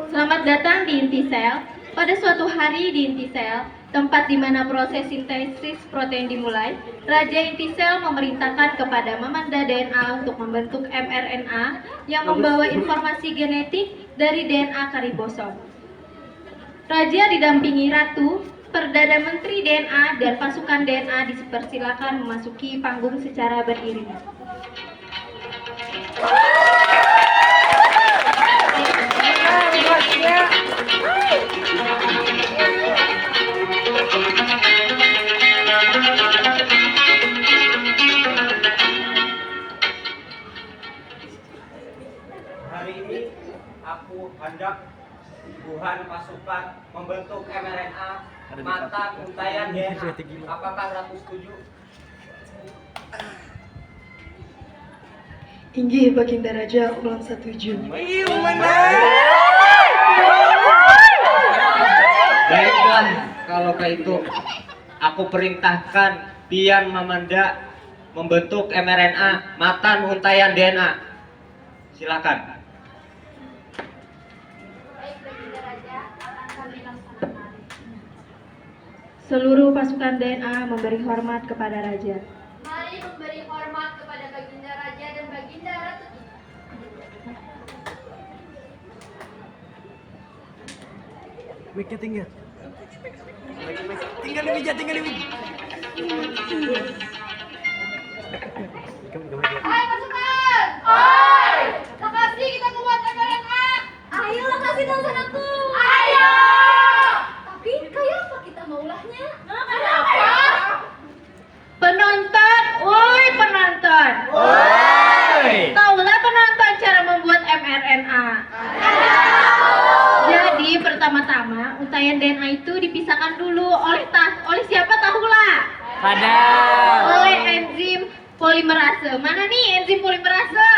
Selamat datang di inti sel. Pada suatu hari di inti sel, tempat di mana proses sintesis protein dimulai, Raja inti sel memerintahkan kepada memanda DNA untuk membentuk mRNA yang membawa informasi genetik dari DNA karibosom. Raja didampingi Ratu, Perdana Menteri DNA, dan pasukan DNA dipersilakan memasuki panggung secara beriring. Hari ini aku hendak Tuhan pasukan membentuk mRNA mata untayan DNA. Apakah Ratu setuju? Inggih Baginda Raja, ulang setuju. Baiklah, kalau kayak itu aku perintahkan Pian Mamanda membentuk mRNA matan untayan DNA. Silakan. Baik, Baginda Raja, akan kami laksanakan. Seluruh pasukan DNA memberi hormat kepada Raja. beri hormat kepada Baginda Raja dan Baginda Ratu. Mic-nya tinggal. Tinggal di meja, tinggal di meja. Hai pasukan! Hai! Lokasi kita membuat MRNA. Ayo lokasi nonton aku. Ayo! Tapi kayak apa kita mau ulahnya? Kenapa? Penonton, woi penonton. Woi. Taulah penonton cara membuat mRNA. Jadi pertama-tama untayan DNA itu dipisahkan dulu oleh siapa tahulah? Padahal. Oleh enzim polimerase. Mana nih enzim polimerase?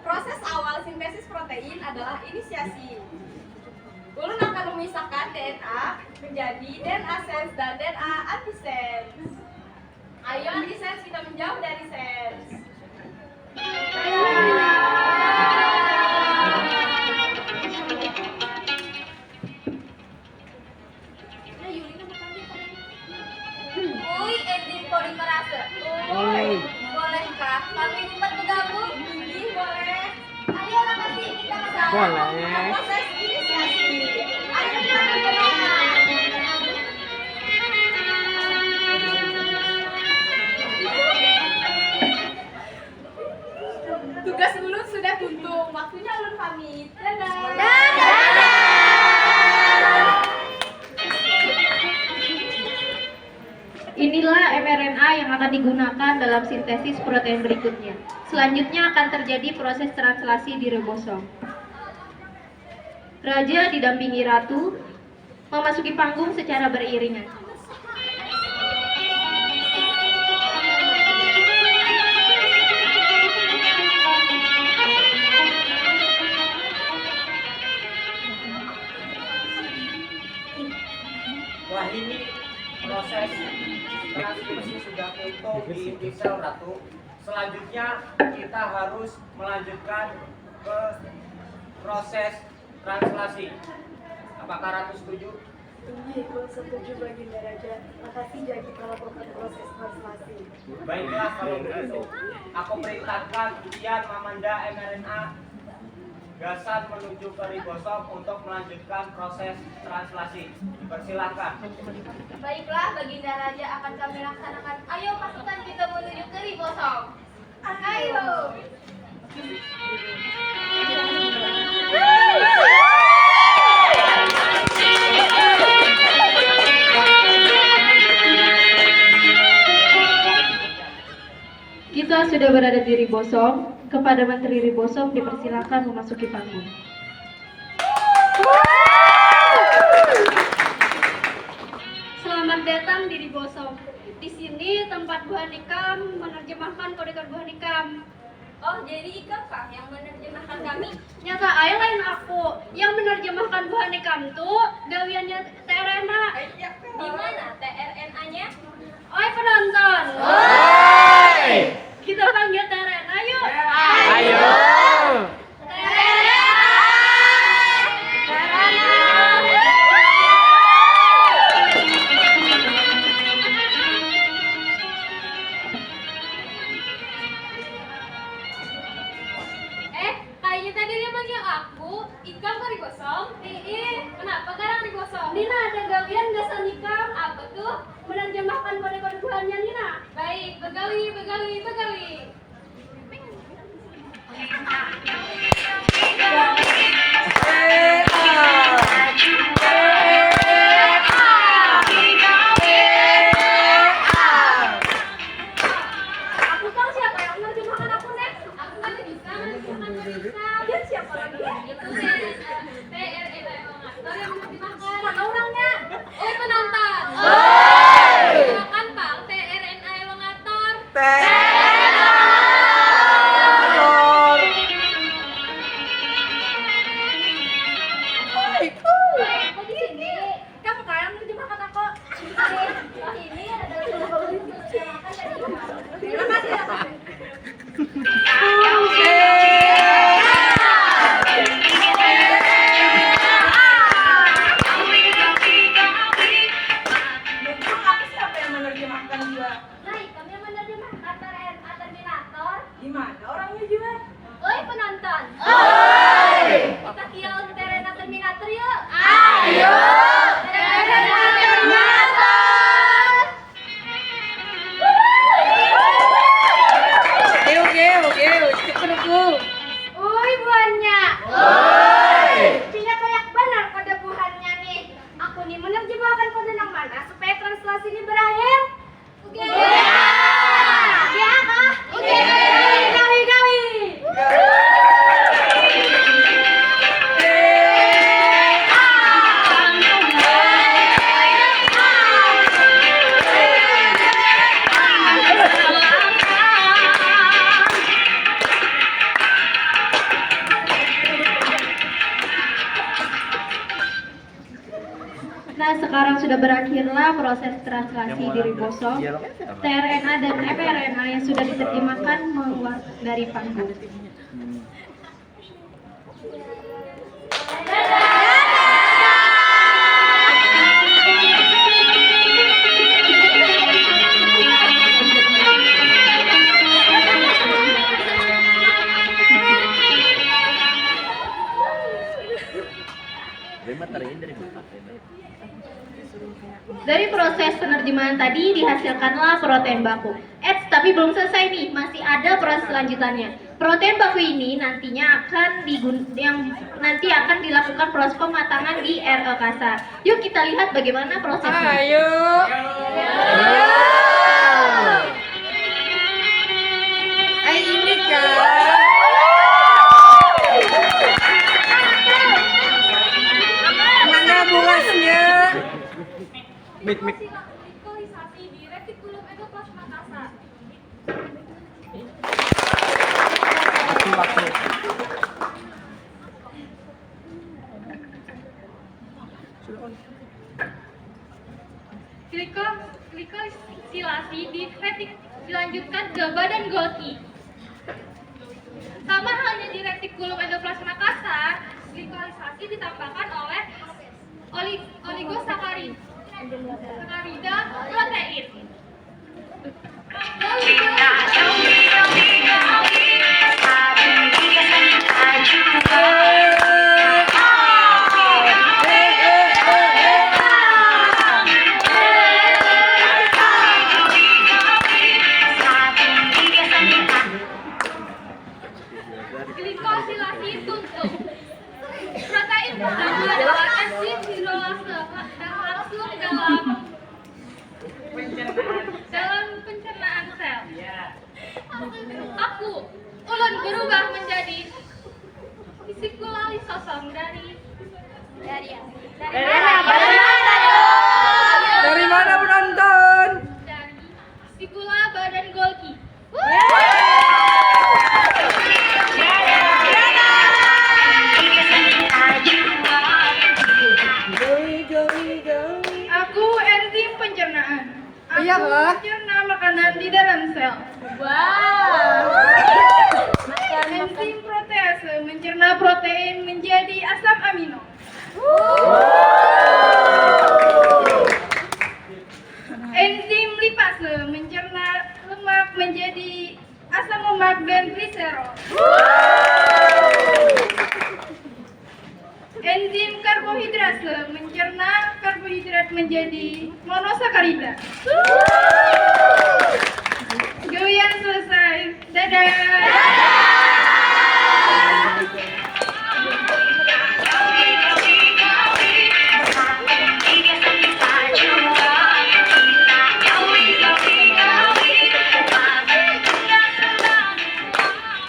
Proses awal sintesis protein adalah inisiasi. Ulun akan memisahkan DNA menjadi DNA sense dan DNA antisense. Ayo antisense kita menjauh dari sense. Uy, enzim polimerase. Uy, bolehkah kami dapat bergabung? Boleh. Ayo lokasi kita ke sana. Boleh. Proses inisiasi. Ayo tugas ulun sudah tuntung. Waktunya ulun pamit. Dadah. Inilah mRNA yang akan digunakan dalam sintesis protein berikutnya. Selanjutnya akan terjadi proses translasi di ribosom. Raja didampingi ratu memasuki panggung secara beriringan. Wah, ini proses transkripsi sudah tutup di sel Ratu. Selanjutnya kita harus melanjutkan ke proses translasi. Apakah Ratu setuju? Ikut setuju Baginda Raja. Makasih ya kita lakukan proses translasi. Baiklah kalau begitu. Aku perintahkan Ian Mamanda mRNA Gasan menuju ke ribosom untuk melanjutkan proses translasi. Persilahkan. Baiklah, Baginda Raja akan kami laksanakan. Ayo pasukan kita menuju ke ribosom. Ayo. Kita sudah berada di ribosom. Kepada Menteri Ribosom dipersilakan memasuki panggung. Selamat datang di ribosom. Di sini tempat Bu Hanikam menerjemahkan kode-kode Bu Hanikam. Oh, jadi Ika kah yang menerjemahkan kami? Nyata ayah lain aku. Yang menerjemahkan Bu Hanikam tuh gawiannya Terena. Di mana tRNA-nya? Oi penonton. Woi. Kita panggil Terena yuk. Ayo. Kayaknya tadi dia manggil aku, Ikam ke ribosom. Kenapa garang ribosom? Nina ada gawian gak sama Ikam? Apa tuh? Menerjemahkan kode-kode Tuhannya Nina. Baik, begawi. Aku tahu siapa yang menerjemahkan aku, Nek. Aku kan bisa menerjemahkan. Dia siapa lagi? Itu TRNA yang menerjemahkan. Mana orangnya? Oh, penonton. Silakan Pak, TRNA Elongator. Kok di sini? Kamu kayak menerjemahkan aku. Ini adalah terima kasih ya Pak. Di mana orangnya juga? Oi penonton. Oi. Kita kial Terena Terminator yuk. Ayo. Terena Terminator. Oi buahnya. Oi. Tidak kayak benar kode buahnya nih. Aku nih menerjemahkan kode yang mana supaya translasi ini berakhir. Oke. Ya kah? Oke. Gawi. Nah, sekarang sudah berakhirlah proses translasi di ribosom, tRNA dan mRNA yang sudah diterjemahkan keluar dari panggung. Dari proses penerjemahan tadi dihasilkanlah protein baku. Tapi belum selesai nih, masih ada proses selanjutannya. Protein baku ini nantinya akan dilakukan proses pematangan di RE kasar. Yuk kita lihat bagaimana prosesnya. Ayo. Ini kan. Mana buasnya? Mik. Glikolisasi di retikulum endoplasma kasar. Glikosilasi dilanjutkan ke badan Golgi. Sama halnya di retikulum endoplasma kasar, glikolisasi ditambahkan oleh oligosakarida protein. Glikosilasi tutup. Protein pertama adalah enzim hidrolase yang masuk dalam pencernaan sel. Ulun berubah menjadi vesikula lisosom dari mana penonton? dari vesikula badan Golgi. Aku enzim pencernaan. Iya, Kak. Mencerna makanan di dalam sel. Enzim protease mencerna protein menjadi asam amino. Enzim lipase mencerna lemak menjadi asam lemak dan gliserol. Enzim karbohidrase mencerna karbohidrat menjadi monosakarida. Goyang selesai. Dadah.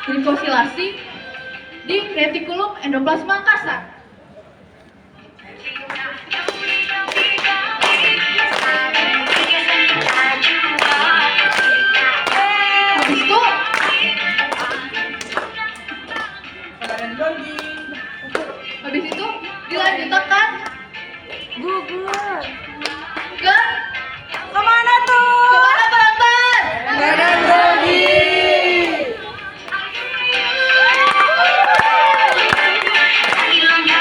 Glikosilasi di retikulum endoplasma kasar. Habis itu dilanjutkan Gugur. ke Kemana tuh? kemana penonton? Badan Golgi. Thank you.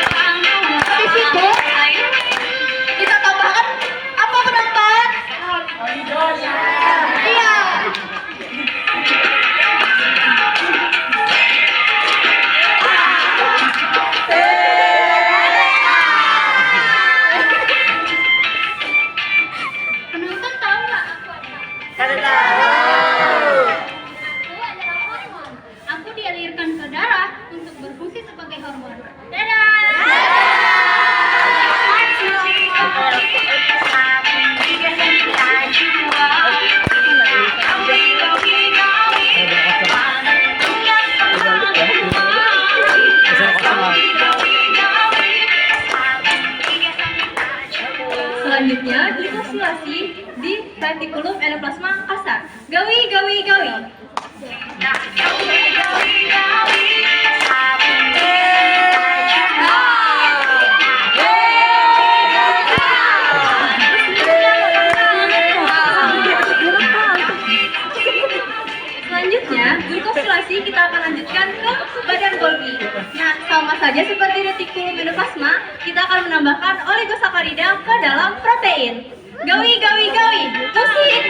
rekapitulasi, kita akan lanjutkan ke badan Golgi. Nah, sama saja seperti retikulum endoplasma, kita akan menambahkan oligosakarida ke dalam protein. Gawi, gawi, gawi, musik!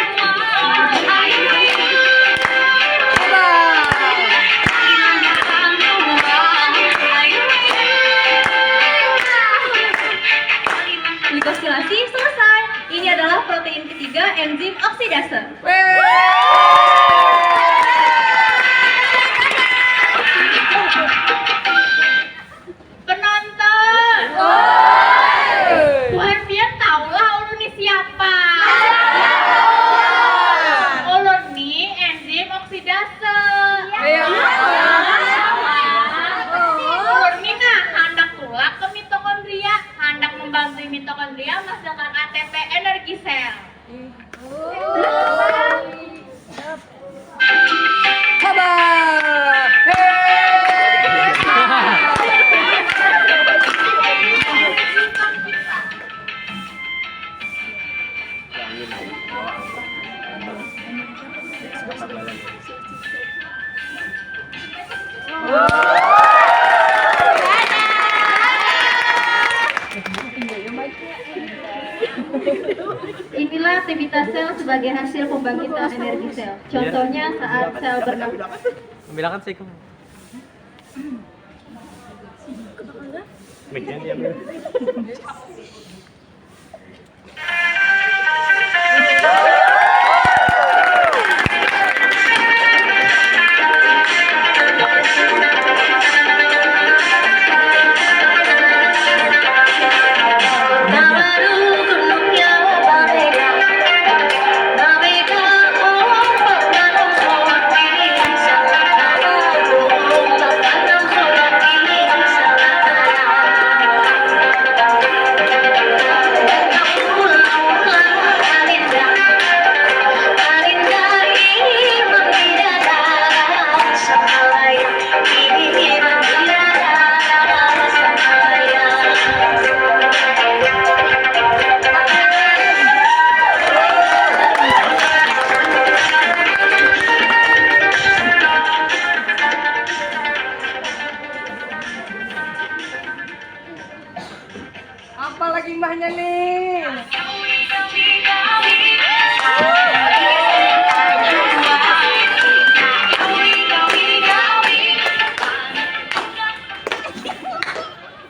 Glikosilasi selesai. Ini adalah protein ketiga, enzim oksidase. Penonton, Tuhan Pian tahulah ulun ini siapa? Ulun nih enzim oksidase. Ulun nih nah hendak tulak ke mitokondria, hendak membantu mitokondria menghasilkan ATP energi sel. Inilah aktivitas sel sebagai hasil pembangkitan energi sel. Contohnya saat sel bernafas. Membedakan sih kamu. Mic-nya diam. Apa lagi mbahnya nih?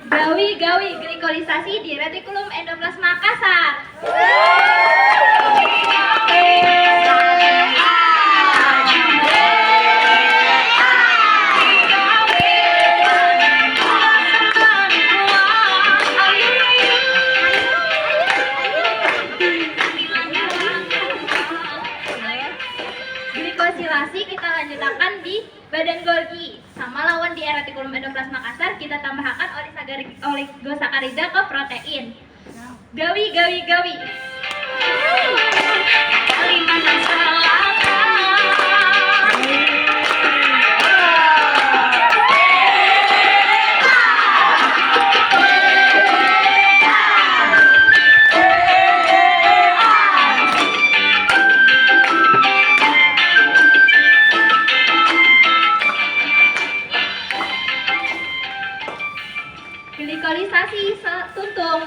Gawi, gawi, glikolisasi di retikulum endoplasma kasar. Glikosilasi kita lanjutkan di badan Golgi. Sama lawan di retikulum endoplasma kasar, kita tambahkan oligosakarida ke protein. Gawi, gawi, gawi. Kalimantan Selatan. Glikolisasi tuntung.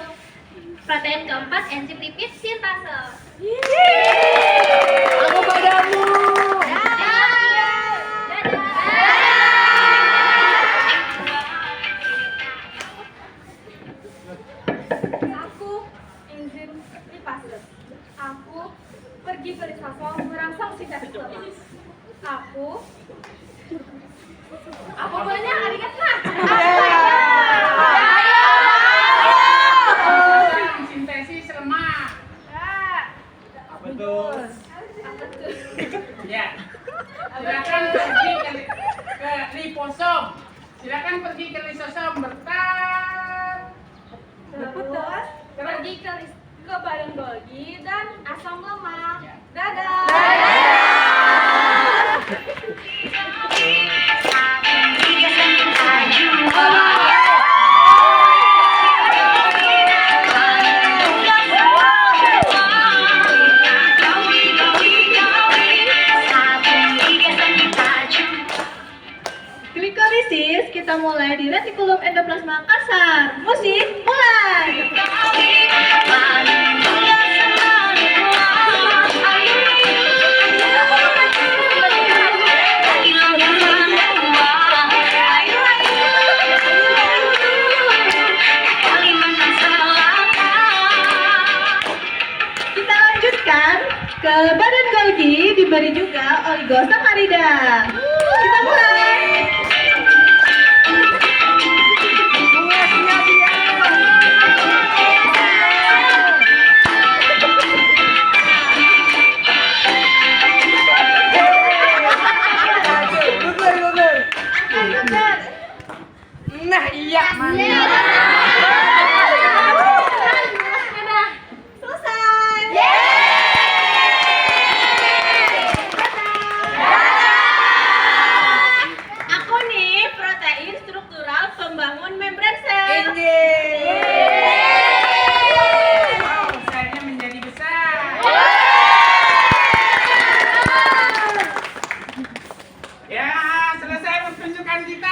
Protein keempat, enzim lipid sintase. Aku padamu. Aku enzim lipase. Aku pergi ke lisosom merangsang sintase lemak. Aku banyak arigat lah. Sintesis lemak. Betul. Ya. Silakan pergi ke liposom. Silakan pergi ke lisosom bertar. Terus pergi ke badan Golgi dan asam lemak. Ya. Dadah. kita mulai di Retikulum Endoplasma Makassar. Musik, mulai! Kita lanjutkan ke badan Golgi, diberi juga oligosakarida. Kita mulai. Nah iya mantap. Aku nih protein struktural pembangun membran sel. Wow, selnya menjadi besar. Ya, selesai pertunjukan kita.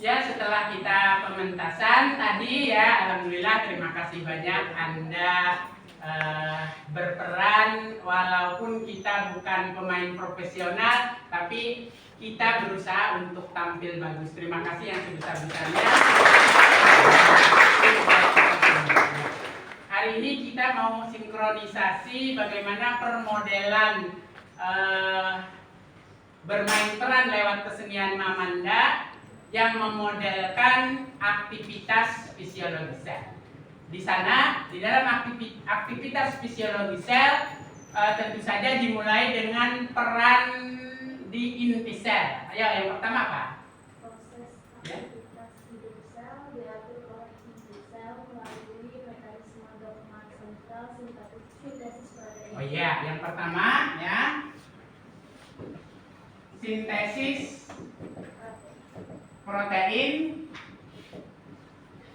Ya, setelah kita pementasan tadi ya, alhamdulillah terima kasih banyak Anda berperan walaupun kita bukan pemain profesional, tapi kita berusaha untuk tampil bagus. Terima kasih yang sebesar-besarnya. Hari ini kita mau sinkronisasi bagaimana permodelan bermain peran lewat kesenian Mamanda yang memodelkan aktivitas fisiologi sel. Di sana, di dalam aktivitas fisiologi sel, tentu saja dimulai dengan peran di inti sel. Ayo, yang pertama apa? Proses Ya. aktivitas hidup sel diatur oleh inti sel melalui mekanisme dogma sentral sintesis protein. Oh iya, yang pertama ya, sintesis protein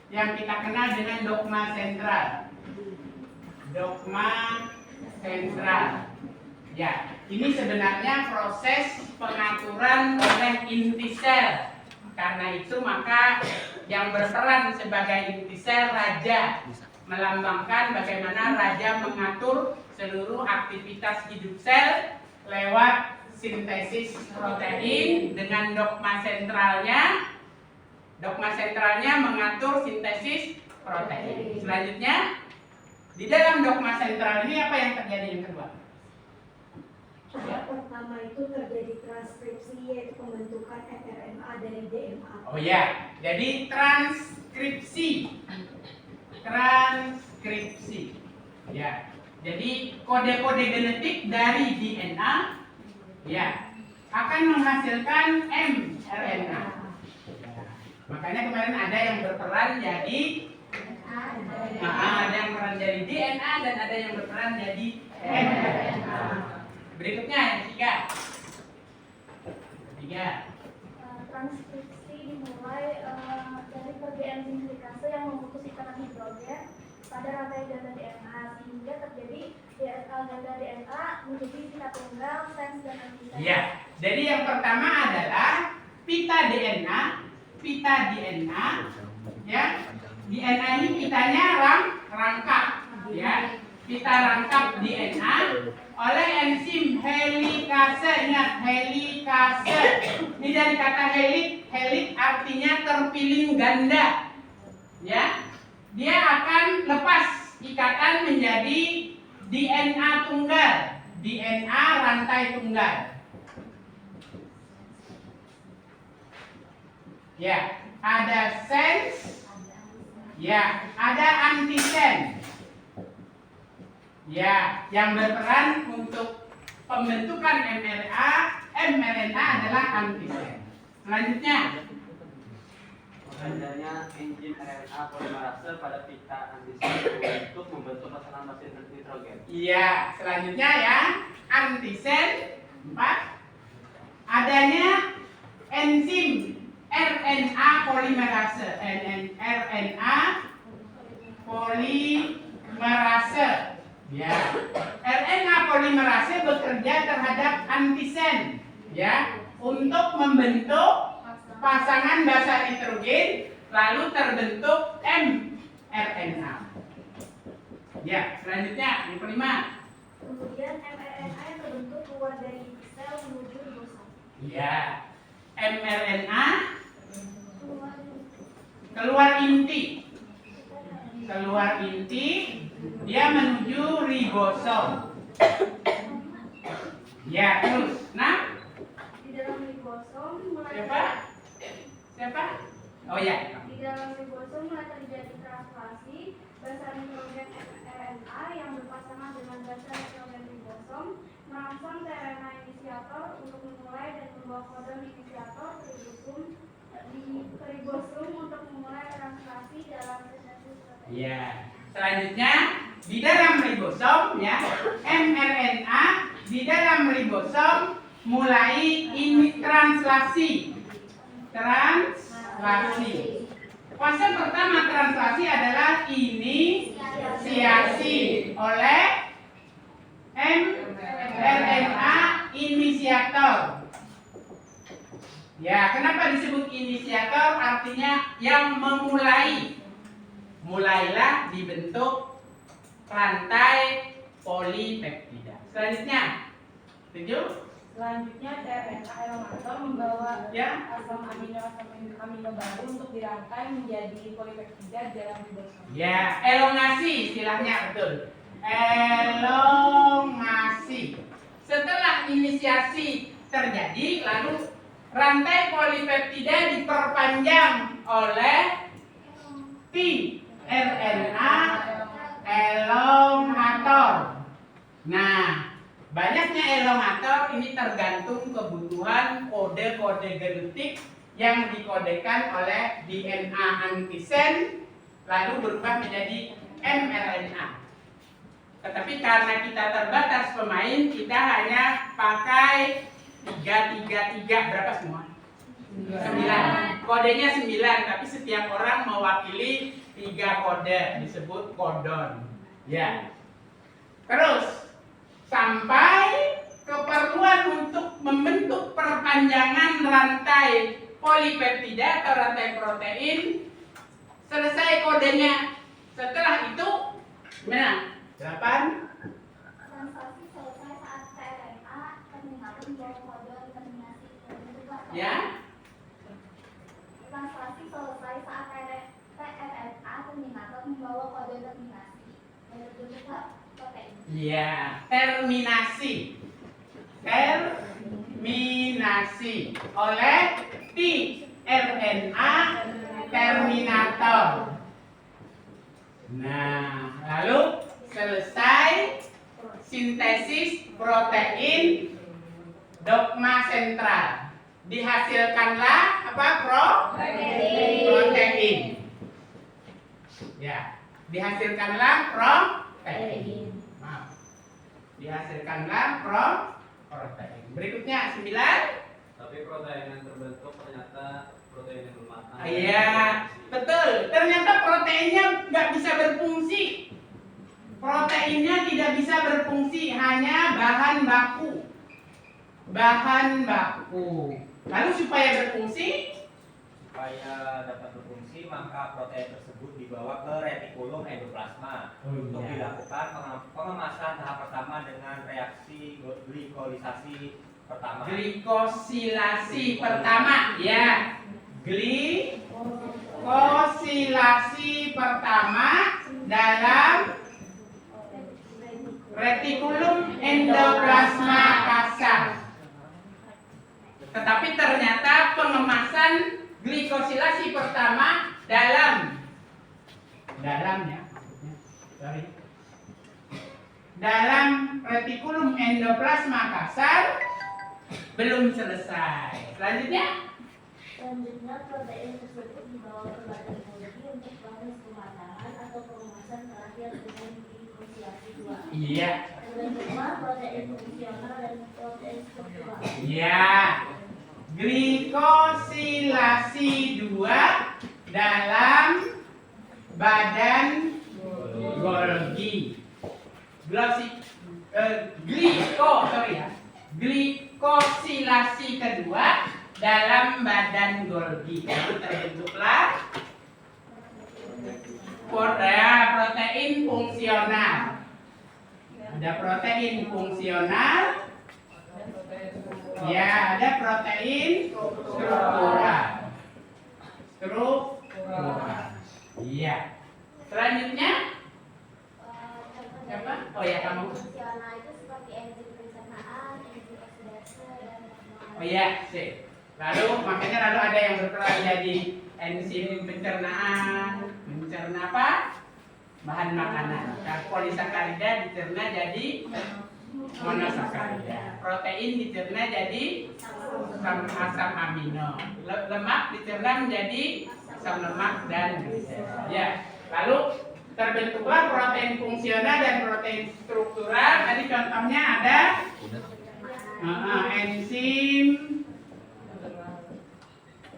yang kita kenal dengan dogma sentral. Dogma sentral. Ya, ini sebenarnya proses pengaturan oleh inti sel. Karena itu maka yang berperan sebagai inti sel raja, melambangkan bagaimana raja mengatur seluruh aktivitas hidup sel lewat sintesis protein dengan dogma sentralnya. Dogma sentralnya mengatur sintesis protein. Selanjutnya, di dalam dogma sentral ini apa yang terjadi yang kedua? Tahap pertama itu terjadi transkripsi, yaitu pembentukan mRNA dari DNA. Oh ya, jadi transkripsi. Transkripsi. Ya. Jadi kode-kode genetik dari DNA ya akan menghasilkan mRNA. Makanya kemarin ada yang berperan jadi ada yang berperan jadi DNA dan ada yang berperan jadi mRNA. Berikutnya yang ketiga. Transkripsi dimulai dari kerja enzim glikase yang memutus ikatan hidrogen pada rantai ganda DNA sehingga terjadi DNA ganda DNA menjadi pita tunggal, sens dan antisense. Ya, jadi yang pertama adalah pita DNA, ya. DNA ini pitanya rangkap, ya. Pita rangkap DNA oleh enzim helikase. Ingat, helikase. Ini dari kata helik artinya terpilih ganda. Ya. Dia akan lepas ikatan menjadi DNA tunggal, DNA rantai tunggal. Ya, ada sens Ya, ada antisen. Ya, yang berperan untuk pembentukan mRNA adalah antisen. Selanjutnya, Adanya enzim RNA polimerase pada pita antisen untuk membentuk pasangan basis nitrogen. iya, selanjutnya ya, antisen 4. Adanya enzim RNA polimerase, RNA polimerase. Ya, RNA polimerase bekerja terhadap antisen, ya, untuk membentuk pasangan basa nitrogen, lalu terbentuk mRNA. Ya, selanjutnya yang kelima. Kemudian mRNA yang terbentuk keluar dari inti sel menuju ribosom. Ya, mRNA keluar inti, dia menuju ribosom. Ya, terus. Nah, Di dalam ribosom mulai siapa? Oh ya. Di dalam ribosom mulai terjadi translasi basa nitrogen mRNA yang berpasangan dengan basa nitrogen ribosom merangsang tRNA inisiator untuk memulai dan membawa kodon inisiator ke ribosom untuk memulai translasi dalam sintesis protein. Ya. Selanjutnya di dalam ribosom ya, mRNA di dalam ribosom mulai ini translasi. Fase pertama translasi adalah inisiasi oleh mRNA inisiator. Ya, kenapa disebut inisiator? Artinya yang memulai. Mulailah dibentuk rantai polipeptida. Selanjutnya, setuju? Selanjutnya tRNA elongator membawa Ya. asam amino baru untuk dirangkai menjadi polipeptida dalam ribosom. Ya, elongasi istilahnya, betul. Elongasi. Setelah inisiasi terjadi, lalu rantai polipeptida diperpanjang oleh tRNA elongator. Nah, banyaknya elongator ini tergantung kebutuhan kode-kode genetik yang dikodekan oleh DNA antisen lalu berubah menjadi mRNA. Tetapi karena kita terbatas pemain, kita hanya pakai 333. Berapa semua? 9. Kodenya 9, tapi setiap orang mewakili 3 kode, disebut kodon. Ya. Terus sampai keperluan untuk membentuk perpanjangan rantai polipeptida atau rantai protein selesai kodenya. Setelah itu gimana? 8. Translasi selesai saat tRNA terminator membawa kodon terminasi pembentukan. Ya. Translasi selesai saat tRNA terminator membawa kodon terminasi pembentukan protein. Ya, terminasi oleh tRNA terminator. Nah, lalu selesai sintesis protein dogma sentral. Dihasilkanlah apa, protein. Ya, dihasilkanlah protein. Maaf. Dihasilkanlah protein. Berikutnya 9. Tapi protein yang terbentuk ternyata protein yang belum matang. Iya, betul. Ternyata proteinnya nggak bisa berfungsi. Proteinnya tidak bisa berfungsi, hanya bahan baku. Lalu supaya berfungsi, Supaya dapat berfungsi, maka protein tersebut dibawa ke retikulum endoplasma untuk dilakukan pengemasan tahap pertama dengan reaksi glikosilasi pertama. glikosilasi pertama, ya. Glikosilasi pertama dalam retikulum endoplasma kasar. Tetapi ternyata pengemasan glikosilasi pertama dalam dalam ya. Sorry. Dalam retikulum endoplasma kasar belum selesai. Selanjutnya Selanjutnya, protein tersebut dibawa ke badan Golgi untuk proses pematangan atau perumasan terakhir dengan glikosiliasi 2. iya. Terbentuklah protein fungsional dan protein struktural. Ya, glikosilasi 2 dalam badan Golgi. Glikosilasi kedua dalam badan Golgi. Lalu terbentuklah protein fungsional. Ada protein fungsional. Ya, ada protein struktural. Iya. Selanjutnya siapa? Oh ya, kamu. Fungsional itu seperti enzim pencernaan, enzim oksidase, dan Oh iya, sip. Lalu ada yang berperan jadi enzim pencernaan, mencerna apa? Bahan makanan. Polisakarida dicerna jadi monosakarida. Protein dicerna jadi asam amino. Lemak dicerna menjadi asam lemak dan gliserol. Ya. Lalu terbentuklah protein fungsional dan protein struktural. Tadi contohnya ada enzim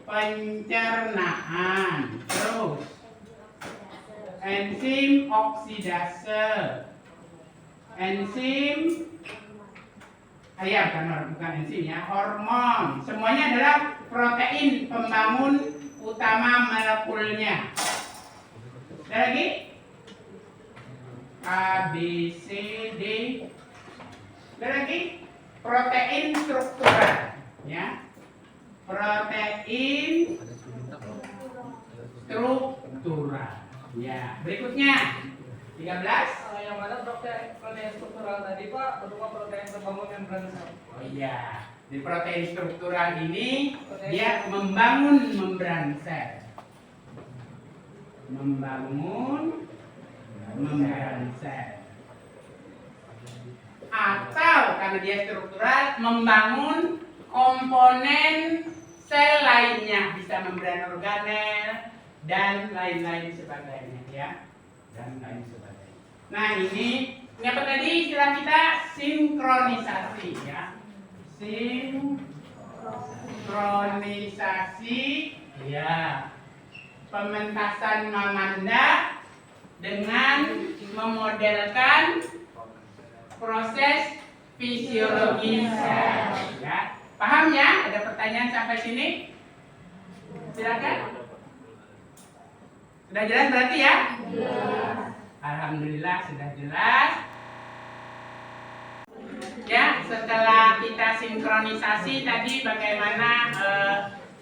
pencernaan, terus enzim oksidase, enzim bukan enzim ya, hormon. Semuanya adalah protein pembangun utama molekulnya. Ada lagi? A, B, C, D. Ada lagi? Protein struktural, ya. Protein struktural. Ya, berikutnya 13. Yang mana protein struktural tadi Pak berupa protein pembangun membran sel. Oh iya, di protein struktural ini dia membangun membran sel. Membangun membran sel. Atau karena dia struktural membangun komponen sel lainnya, bisa membran organel dan lain-lain sebagainya ya. Dan lain sebagainya. Nah, ini apa tadi istilah kita? Sinkronisasi ya. Sinkronisasi ya. Pementasan Mamanda dengan memodelkan proses fisiologi sel ya. Paham ya? Ada pertanyaan sampai sini? Silakan. Sudah jelas berarti ya? Alhamdulillah sudah jelas. Ya, setelah kita sinkronisasi tadi bagaimana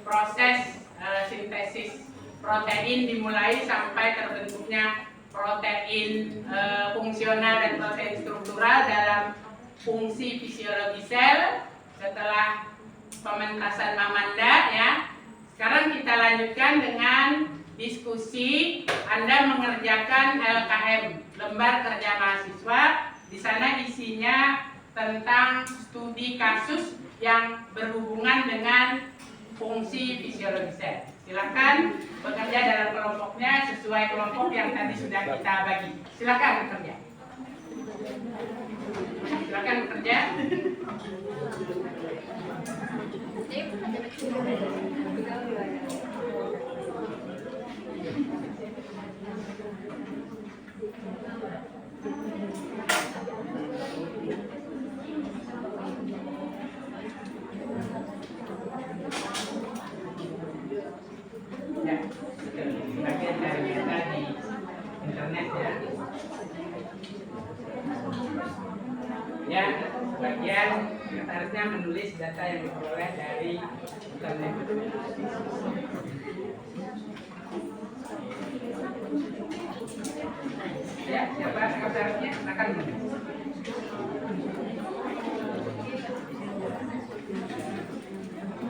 proses sintesis protein dimulai sampai terbentuknya protein fungsional dan protein struktural dalam fungsi fisiologi sel setelah pementasan Mamanda ya. Sekarang kita lanjutkan dengan diskusi. Anda mengerjakan LKM, lembar kerja mahasiswa. Di sana isinya tentang studi kasus yang berhubungan dengan fungsi fisiologi sel. Silakan bekerja dalam kelompoknya sesuai kelompok yang tadi sudah kita bagi. Silakan bekerja. Silakan bekerja. Ya, bagian dari data di internet ya. Ya, bagian harusnya menulis data yang diperoleh dari internet. Ya, siapa sekretarisnya akan menulis.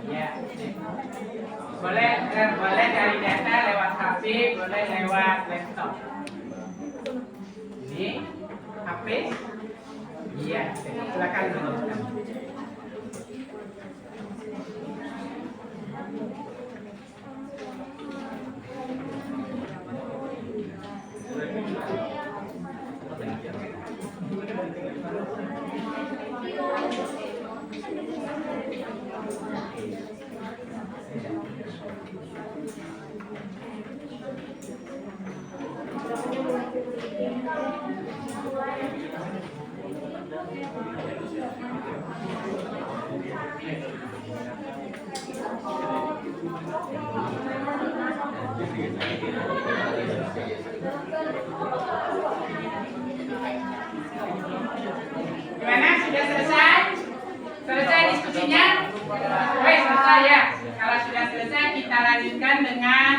Ya, boleh dari data lewat HP, boleh lewat laptop. Ini Hafiz. Iya, silakan lanjutkan. Gimana? Sudah selesai? Selesai diskusinya? Baik, selesai ya. Kalau sudah selesai, kita lanjutkan dengan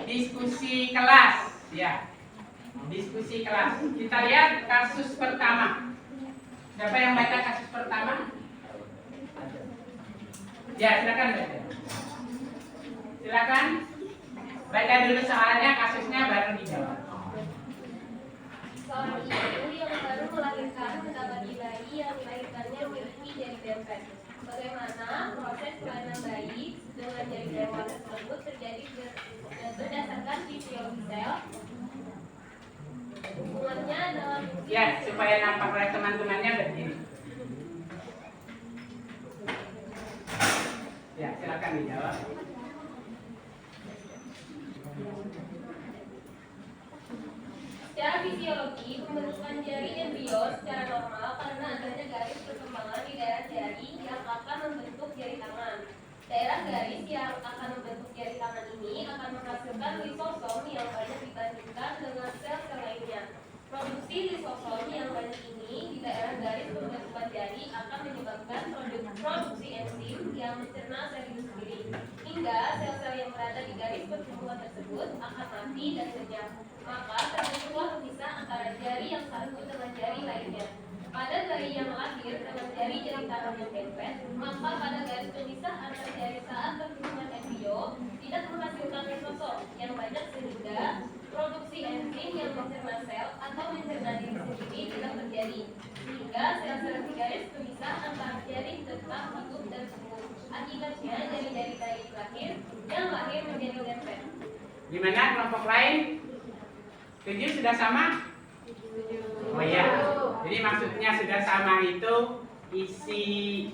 diskusi kelas. Ya, diskusi kelas. Kita lihat kasus pertama. Siapa yang baca kasus pertama? Ya, silakan baca. Silakan baca dulu soalnya, kasusnya baru dijawab. Seorang ibu yang baru melahirkan mendapati bayi yang dilahirkannya memiliki jari dempet. Bagaimana proses kelainan bayi dengan jari dempet tersebut terjadi berdasarkan fisiologi sel? Hubungannya dalam Ya, supaya nampak oleh teman-temannya berdiri. Ya, silakan dijawab. Secara fisiologi, pembentukan jari embrio secara normal karena adanya garis perkembangan di daerah jari yang akan membentuk jari tangan. Daerah garis yang akan membentuk jari tangan ini akan menghasilkan lisosom yang banyak dibandingkan dengan sel-sel lainnya. Produksi lisosom yang banyak ini di daerah garis pembentukan jari akan menyebabkan produksi enzim yang mencerna sel itu sendiri, hingga sel-sel yang berada di garis pertumbuhan tersebut akan mati dan lenyap. Maka terbentuklah pemisah antara jari yang satu dengan jari lainnya. Pada bayi yang lahir dengan jari-jari tangan yang dempet, maka pada garis pemisah antara jari saat pertumbuhan embrio tidak menghasilkan lisosom yang banyak sehingga produksi enzim yang mencerna sel atau mencerna diri sendiri tidak terjadi, sehingga sel-sel di garis pemisah antara jari tetap hidup dan sembuh. Akibatnya jari-jari bayi yang lahir menjadi dempet. Gimana kelompok lain? Setuju sudah sama? Oh ya. Jadi maksudnya sudah sama itu isi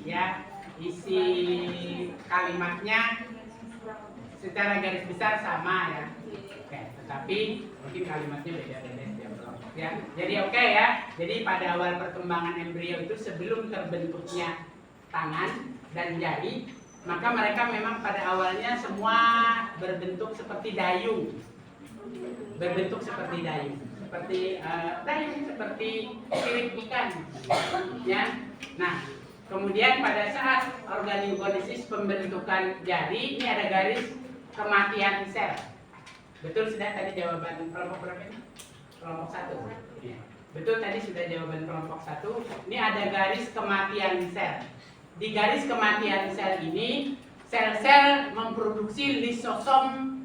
kalimatnya secara garis besar sama ya. Oke, tetapi mungkin kalimatnya beda-beda setiap kelompok ya. Jadi oke ya. Jadi pada awal perkembangan embrio itu sebelum terbentuknya tangan dan jari, maka mereka memang pada awalnya semua berbentuk seperti dayung. Seperti sirip ikan ya. Nah, kemudian pada saat organogenesis pembentukan jari, ini ada garis kematian sel. Betul sudah tadi jawaban kelompok berapa ini? Kelompok 1 ya. Betul tadi sudah jawaban kelompok 1. Ini ada garis kematian sel. Di garis kematian sel ini sel-sel memproduksi lisosom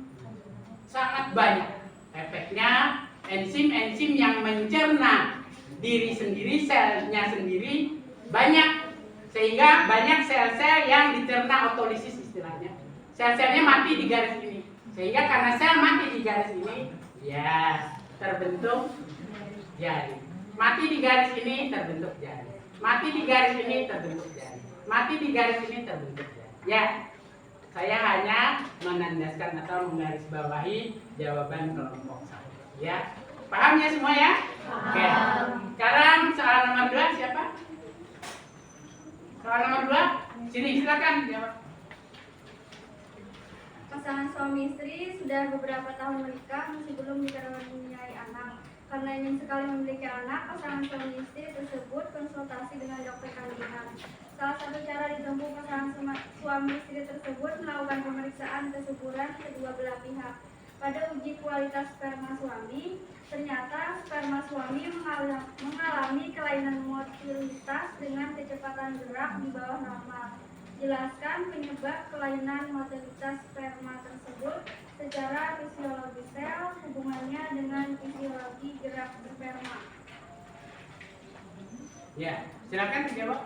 sangat banyak. Efeknya enzim-enzim yang mencerna diri sendiri, selnya sendiri banyak, sehingga banyak sel-sel yang dicerna otolisis istilahnya. Sel-selnya mati di garis ini, sehingga karena sel mati di garis ini, ya terbentuk jari. Mati di garis ini terbentuk jari. Mati di garis ini terbentuk jari. Mati di garis ini terbentuk jari. Ya. Saya hanya menandaskan atau menggarisbawahi jawaban kelompok 1. Ya, paham ya semua ya? Oke. Sekarang soal nomor 2 siapa? Soal nomor 2, sini silakan jawab. Pasangan suami istri sudah beberapa tahun menikah masih belum dikaruniai anak. Karena ingin sekali memiliki anak, pasangan suami istri tersebut konsultasi dengan dokter kandungan. Salah satu cara ditempuh pasangan suami istri tersebut melakukan pemeriksaan kesuburan kedua belah pihak. Pada uji kualitas sperma suami, ternyata sperma suami mengalami kelainan motilitas dengan kecepatan gerak di bawah normal. Jelaskan penyebab kelainan motilitas sperma tersebut secara fisiologi sel, hubungannya dengan fisiologi gerak sperma. Ya, silakan dijawab.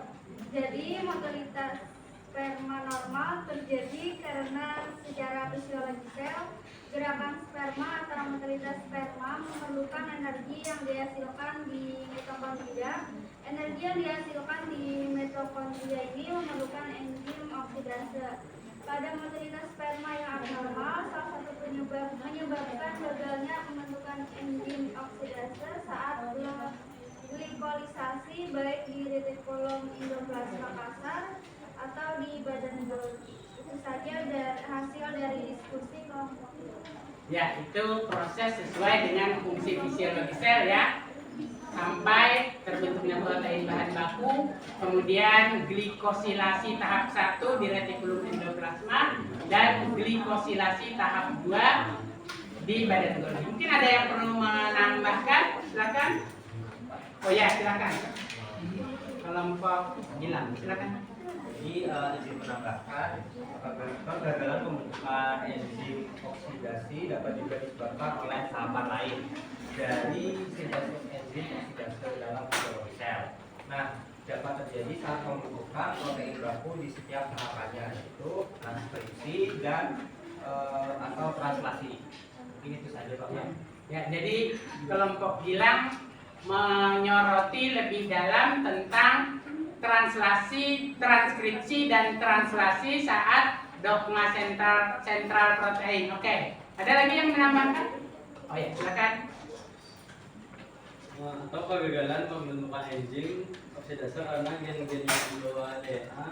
Jadi mobilitas sperma normal terjadi karena secara fisiologi sel, gerakan sperma atau mobilitas sperma memerlukan energi yang dihasilkan di mitokondria. Energi yang dihasilkan di mitokondria ini memerlukan enzim oksidase. Pada mobilitas sperma yang abnormal, salah satu menyebabkan gagalnya pembentukan enzim oksidase saat glikolisasi baik di retikulum endoplasma kasar atau di badan Golgi. Itu saja hasil dari diskusi kelompok. Ya, itu proses sesuai dengan fungsi fisiologi sel ya. Sampai terbentuknya protein bahan baku, kemudian glikosilasi tahap 1 di retikulum endoplasma dan glikosilasi tahap 2 di badan Golgi. Mungkin ada yang perlu menambahkan? Silakan. Oh ya, silakan. Kelompok Gilang, silakan. Jadi izin menambahkan, kegagalan pembentukan enzim oksidasi dapat juga disebabkan oleh tahapan lain dari sintesis enzim oksidasi dalam fisiologi sel. Nah, dapat terjadi saat pembentukan protein baku di setiap tahapannya, yaitu transkripsi dan atau translasi. Mungkin itu saja Pak. Ya, jadi kelompok Gilang menyoroti lebih dalam tentang translasi, transkripsi dan translasi saat dogma sentral protein. Oke, ada lagi yang menambahkan? Oh ya, silakan. Atau kegagalan pembentukan enzim oksidase karena gen-gen yang membawa DNA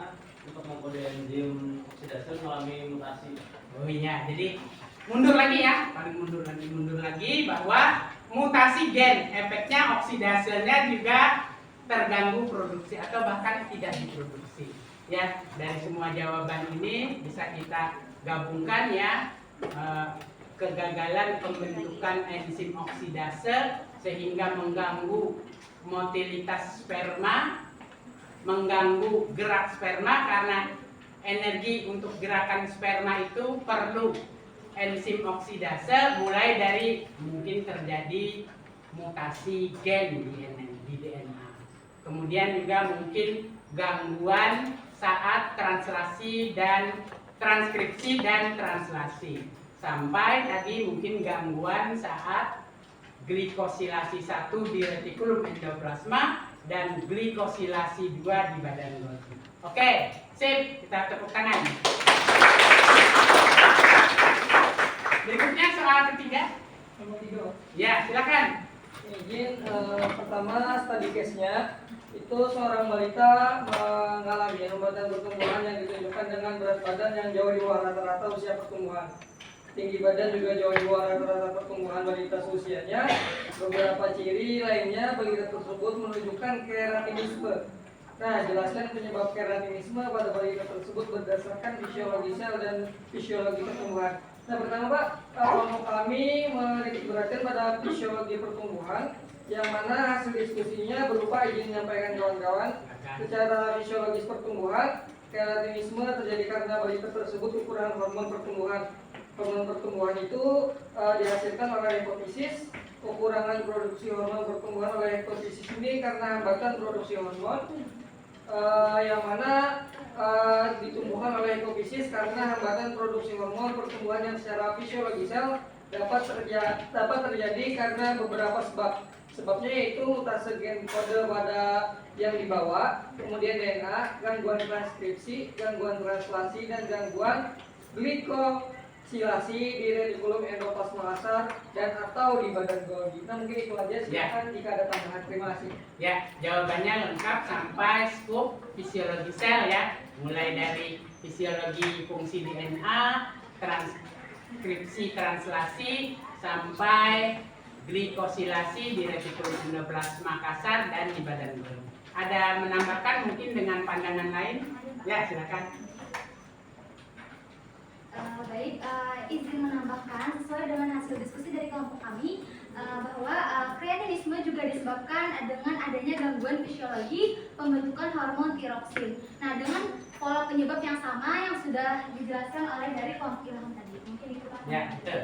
untuk mengkode enzim oksidase mengalami mutasi. Oh iya, jadi mundur lagi ya, paling mundur lagi bahwa mutasi gen, efeknya oksidasenya juga terganggu produksi atau bahkan tidak diproduksi. Ya, dari semua jawaban ini bisa kita gabungkan ya, kegagalan pembentukan enzim oksidase sehingga mengganggu motilitas sperma, mengganggu gerak sperma karena energi untuk gerakan sperma itu perlu enzim oksidase, mulai dari mungkin terjadi mutasi gen di DNA. Kemudian juga mungkin gangguan saat translasi dan transkripsi dan translasi. Sampai tadi mungkin gangguan saat glikosilasi 1 di retikulum endoplasma dan glikosilasi 2 di badan Golgi. Oke, sip, kita tepuk tangan. Berikutnya soal ketiga. Nomor 3. Ya, silakan. Izin pertama study case-nya itu seorang balita mengalami hambatan pertumbuhan yang ditunjukkan dengan berat badan yang jauh di bawah rata-rata usia pertumbuhan. Tinggi badan juga jauh di bawah rata-rata pertumbuhan balita seusianya. Beberapa ciri lainnya balita tersebut menunjukkan keratinisme. Nah, jelaskan penyebab keratinisme pada balita tersebut berdasarkan fisiologi sel dan fisiologi pertumbuhan. Nah, pertama Pak, kelompok kami menitik beratkan pada fisiologi pertumbuhan, yang mana hasil diskusinya berupa izin menyampaikan kawan-kawan. Secara fisiologis pertumbuhan, keratinisme terjadi karena balita tersebut kekurangan hormon pertumbuhan. Hormon pertumbuhan itu dihasilkan oleh hipofisis. Kekurangan produksi hormon pertumbuhan oleh hipofisis ini karena hambatan produksi hormon, yang mana ditumbuhkan oleh hipofisis karena hambatan produksi hormon pertumbuhan yang secara fisiologi sel dapat terjadi karena beberapa sebab. Sebabnya yaitu mutasi gen kode pada yang dibawa, kemudian DNA, gangguan transkripsi, gangguan translasi, dan gangguan glikosilasi di retikulum endoplasma kasar dan atau di badan Golgi. Nah, mungkin itu aja, silakan jika ada tambahan. Terima kasih. Ya, jawabannya lengkap sampai skup fisiologi sel ya, mulai dari fisiologi fungsi DNA, transkripsi, translasi, sampai glikosilasi di retikulum endoplasma kasar dan di badan Golgi. Ada menambahkan mungkin dengan pandangan lain? Ya, silakan. Baik, izin menambahkan sesuai dengan hasil diskusi dari kelompok kami bahwa kreatinisme juga disebabkan dengan adanya gangguan fisiologi pembentukan hormon tiroksin. Nah, dengan pola penyebab yang sama yang sudah dijelaskan oleh dari kelompok Ilham tadi. Mungkin itu Pak. Ya, betul.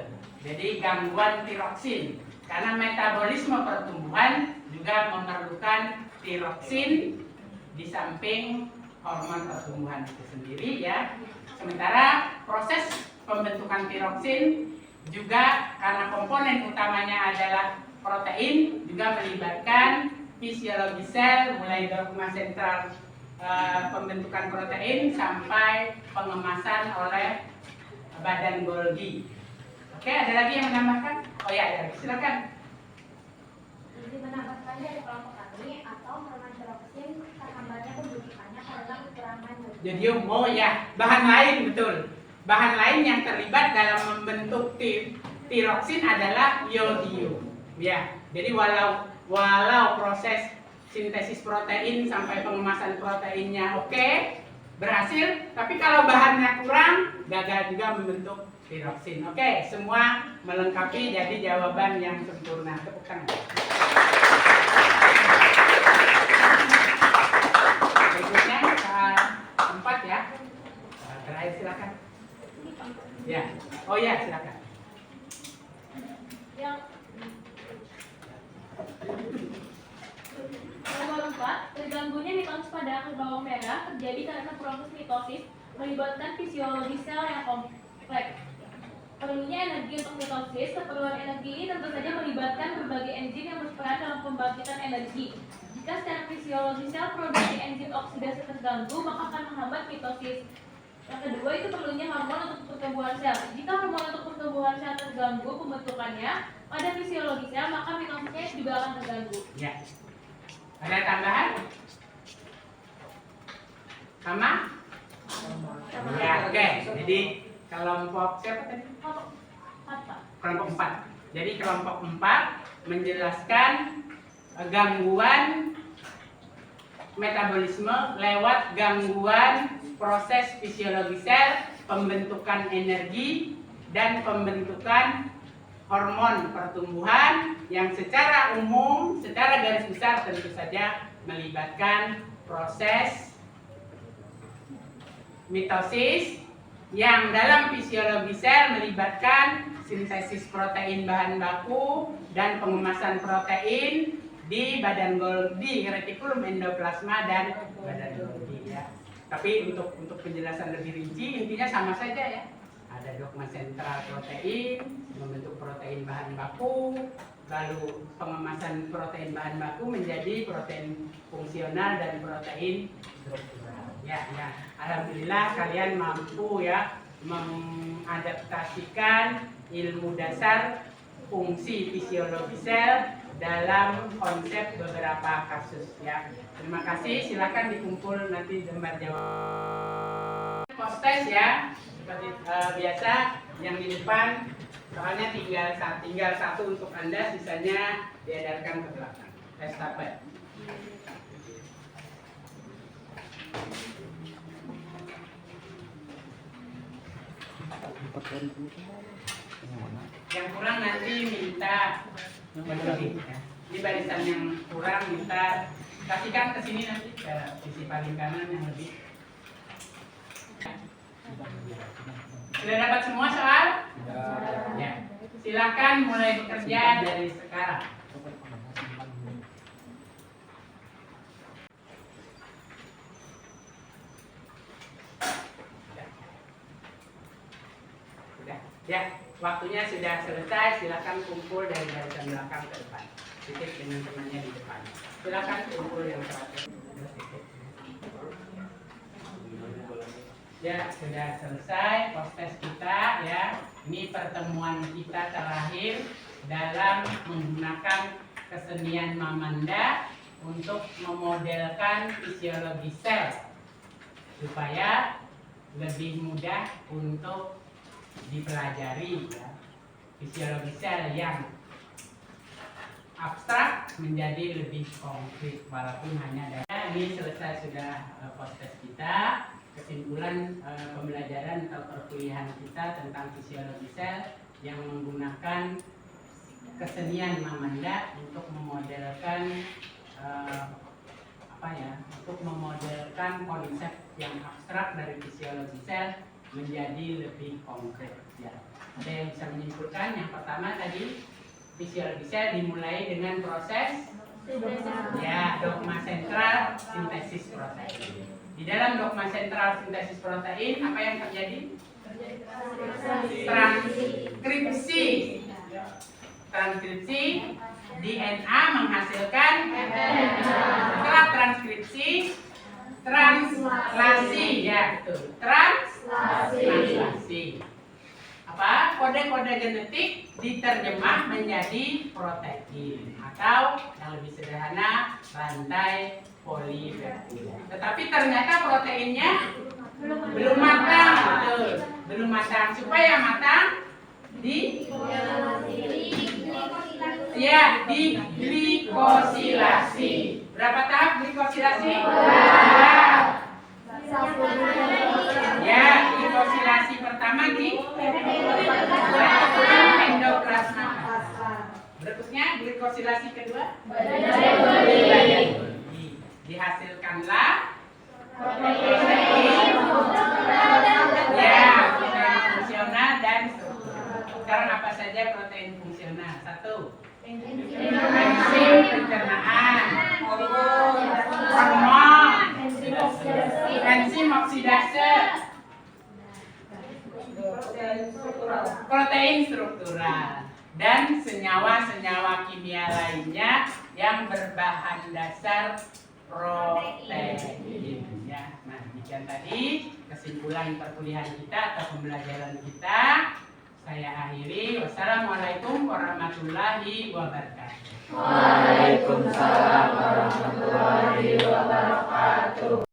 Jadi gangguan tiroksin karena metabolisme pertumbuhan juga memerlukan tiroksin di samping hormon pertumbuhan itu sendiri ya. Sementara proses pembentukan tiroksin juga karena komponen utamanya adalah protein, juga melibatkan fisiologi sel mulai dogma sentral pembentukan protein sampai pengemasan oleh badan Golgi. Oke, ada lagi yang menambahkan? Oh ya, ada lagi. Silakan. Jadi menambahkan dari kelompok kami atau hormon tiroksin terhambatnya pembentukannya karena kekurangan Jodium. Oh ya, bahan lain betul. Bahan lain yang terlibat dalam membentuk tiroksin adalah yodium. Ya, jadi walau proses sintesis protein sampai pengemasan proteinnya oke, berhasil, tapi kalau bahannya kurang, gagal juga membentuk tiroksin. Oke, semua melengkapi jadi jawaban yang sempurna. Tepuk tangan. Berikutnya soal 4 ya. Soal terakhir silakan. Ya, oh ya silakan. Yang nomor 4, terganggunya mitosis pada akar bawang merah terjadi karena proses mitosis melibatkan fisiologi sel yang kompleks. Perlunya energi untuk mitosis, keperluan energi ini tentu saja melibatkan berbagai enzim yang berperan dalam pembangkitan energi. Jika secara fisiologi sel produksi enzim oksidasi terganggu, maka akan menghambat mitosis. Yang kedua itu perlunya hormon untuk pertumbuhan sel. Jika hormon untuk pertumbuhan sel terganggu pembentukannya pada fisiologi sel, maka mitosisnya juga akan terganggu. Ya. Ada tambahan? Sama? Ya, oke. Jadi kelompok siapa tadi? Kelompok 4. Jadi kelompok 4 menjelaskan gangguan metabolisme lewat gangguan proses fisiologi sel, pembentukan energi, dan pembentukan hormon pertumbuhan yang secara umum, secara garis besar tentu saja melibatkan proses mitosis yang dalam fisiologi sel melibatkan sintesis protein bahan baku dan pengemasan protein di badan Golgi, retikulum endoplasma dan badan Golgi ya. Tapi untuk penjelasan lebih rinci intinya sama saja ya. Ada dogma sentral protein, membentuk protein bahan baku, lalu pengemasan protein bahan baku menjadi protein fungsional dan protein struktural. Ya, alhamdulillah kalian mampu ya mengadaptasikan ilmu dasar fungsi fisiologi sel dalam konsep beberapa kasus ya. Terima kasih, silakan dikumpul nanti lembar jawab. Post-test ya, seperti biasa yang di depan soalnya tinggal satu untuk Anda, sisanya diedarkan ke belakang. Estafet. Yang kurang nanti minta berbagi ya. Di barisan yang kurang minta kasihkan ke sini nanti ke sisi paling kanan yang lebih. Sudah dapat semua soal? Ya. Silakan mulai bekerja dari sekarang. Ya, waktunya sudah selesai. Silakan kumpul dari barisan belakang ke depan. Titik dengan temannya di depan. Silakan kumpul yang terakhir. Ya, sudah selesai post-test kita ya. Ini pertemuan kita terakhir dalam menggunakan kesenian Mamanda untuk memodelkan fisiologi sel supaya lebih mudah untuk dipelajari ya. Fisiologi sel yang abstrak menjadi lebih konkret walaupun hanya dari ini selesai sudah post-test kita. Kesimpulan pembelajaran atau perkuliahan kita tentang fisiologi sel yang menggunakan kesenian Mamanda untuk memodelkan untuk memodelkan konsep yang abstrak dari fisiologi sel menjadi lebih konkret ya. Ada yang bisa menyimpulkan? Yang pertama tadi fisiologi sel dimulai dengan proses Ya, dogma sentral sintesis protein. Di dalam dogma sentral sintesis protein apa yang terjadi? Transkripsi. Transkripsi DNA menghasilkan setelah transkripsi translasi, ya betul, translasi. Apa? Kode-kode genetik diterjemah menjadi protein atau yang lebih sederhana rantai polipeptida. Tetapi ternyata proteinnya belum matang, betul, belum matang. Supaya matang diglykosilasi. Berapa tahap glikosilasi? Ya, glikosilasi pertama di endoplasma. Berikutnya glikosilasi kedua dihasilkanlah protein. Ya, protein fungsional dan struktural. Sekarang apa saja protein fungsional? 1. Enzim pencernaan, hormon, enzim oksidase, protein struktural, dan senyawa-senyawa kimia lainnya yang berbahan dasar protein. Ya, nah demikian tadi kesimpulan perkuliahan kita atau pembelajaran kita. Saya akhiri. Wassalamualaikum warahmatullahi wabarakatuh. Waalaikumsalam warahmatullahi wabarakatuh.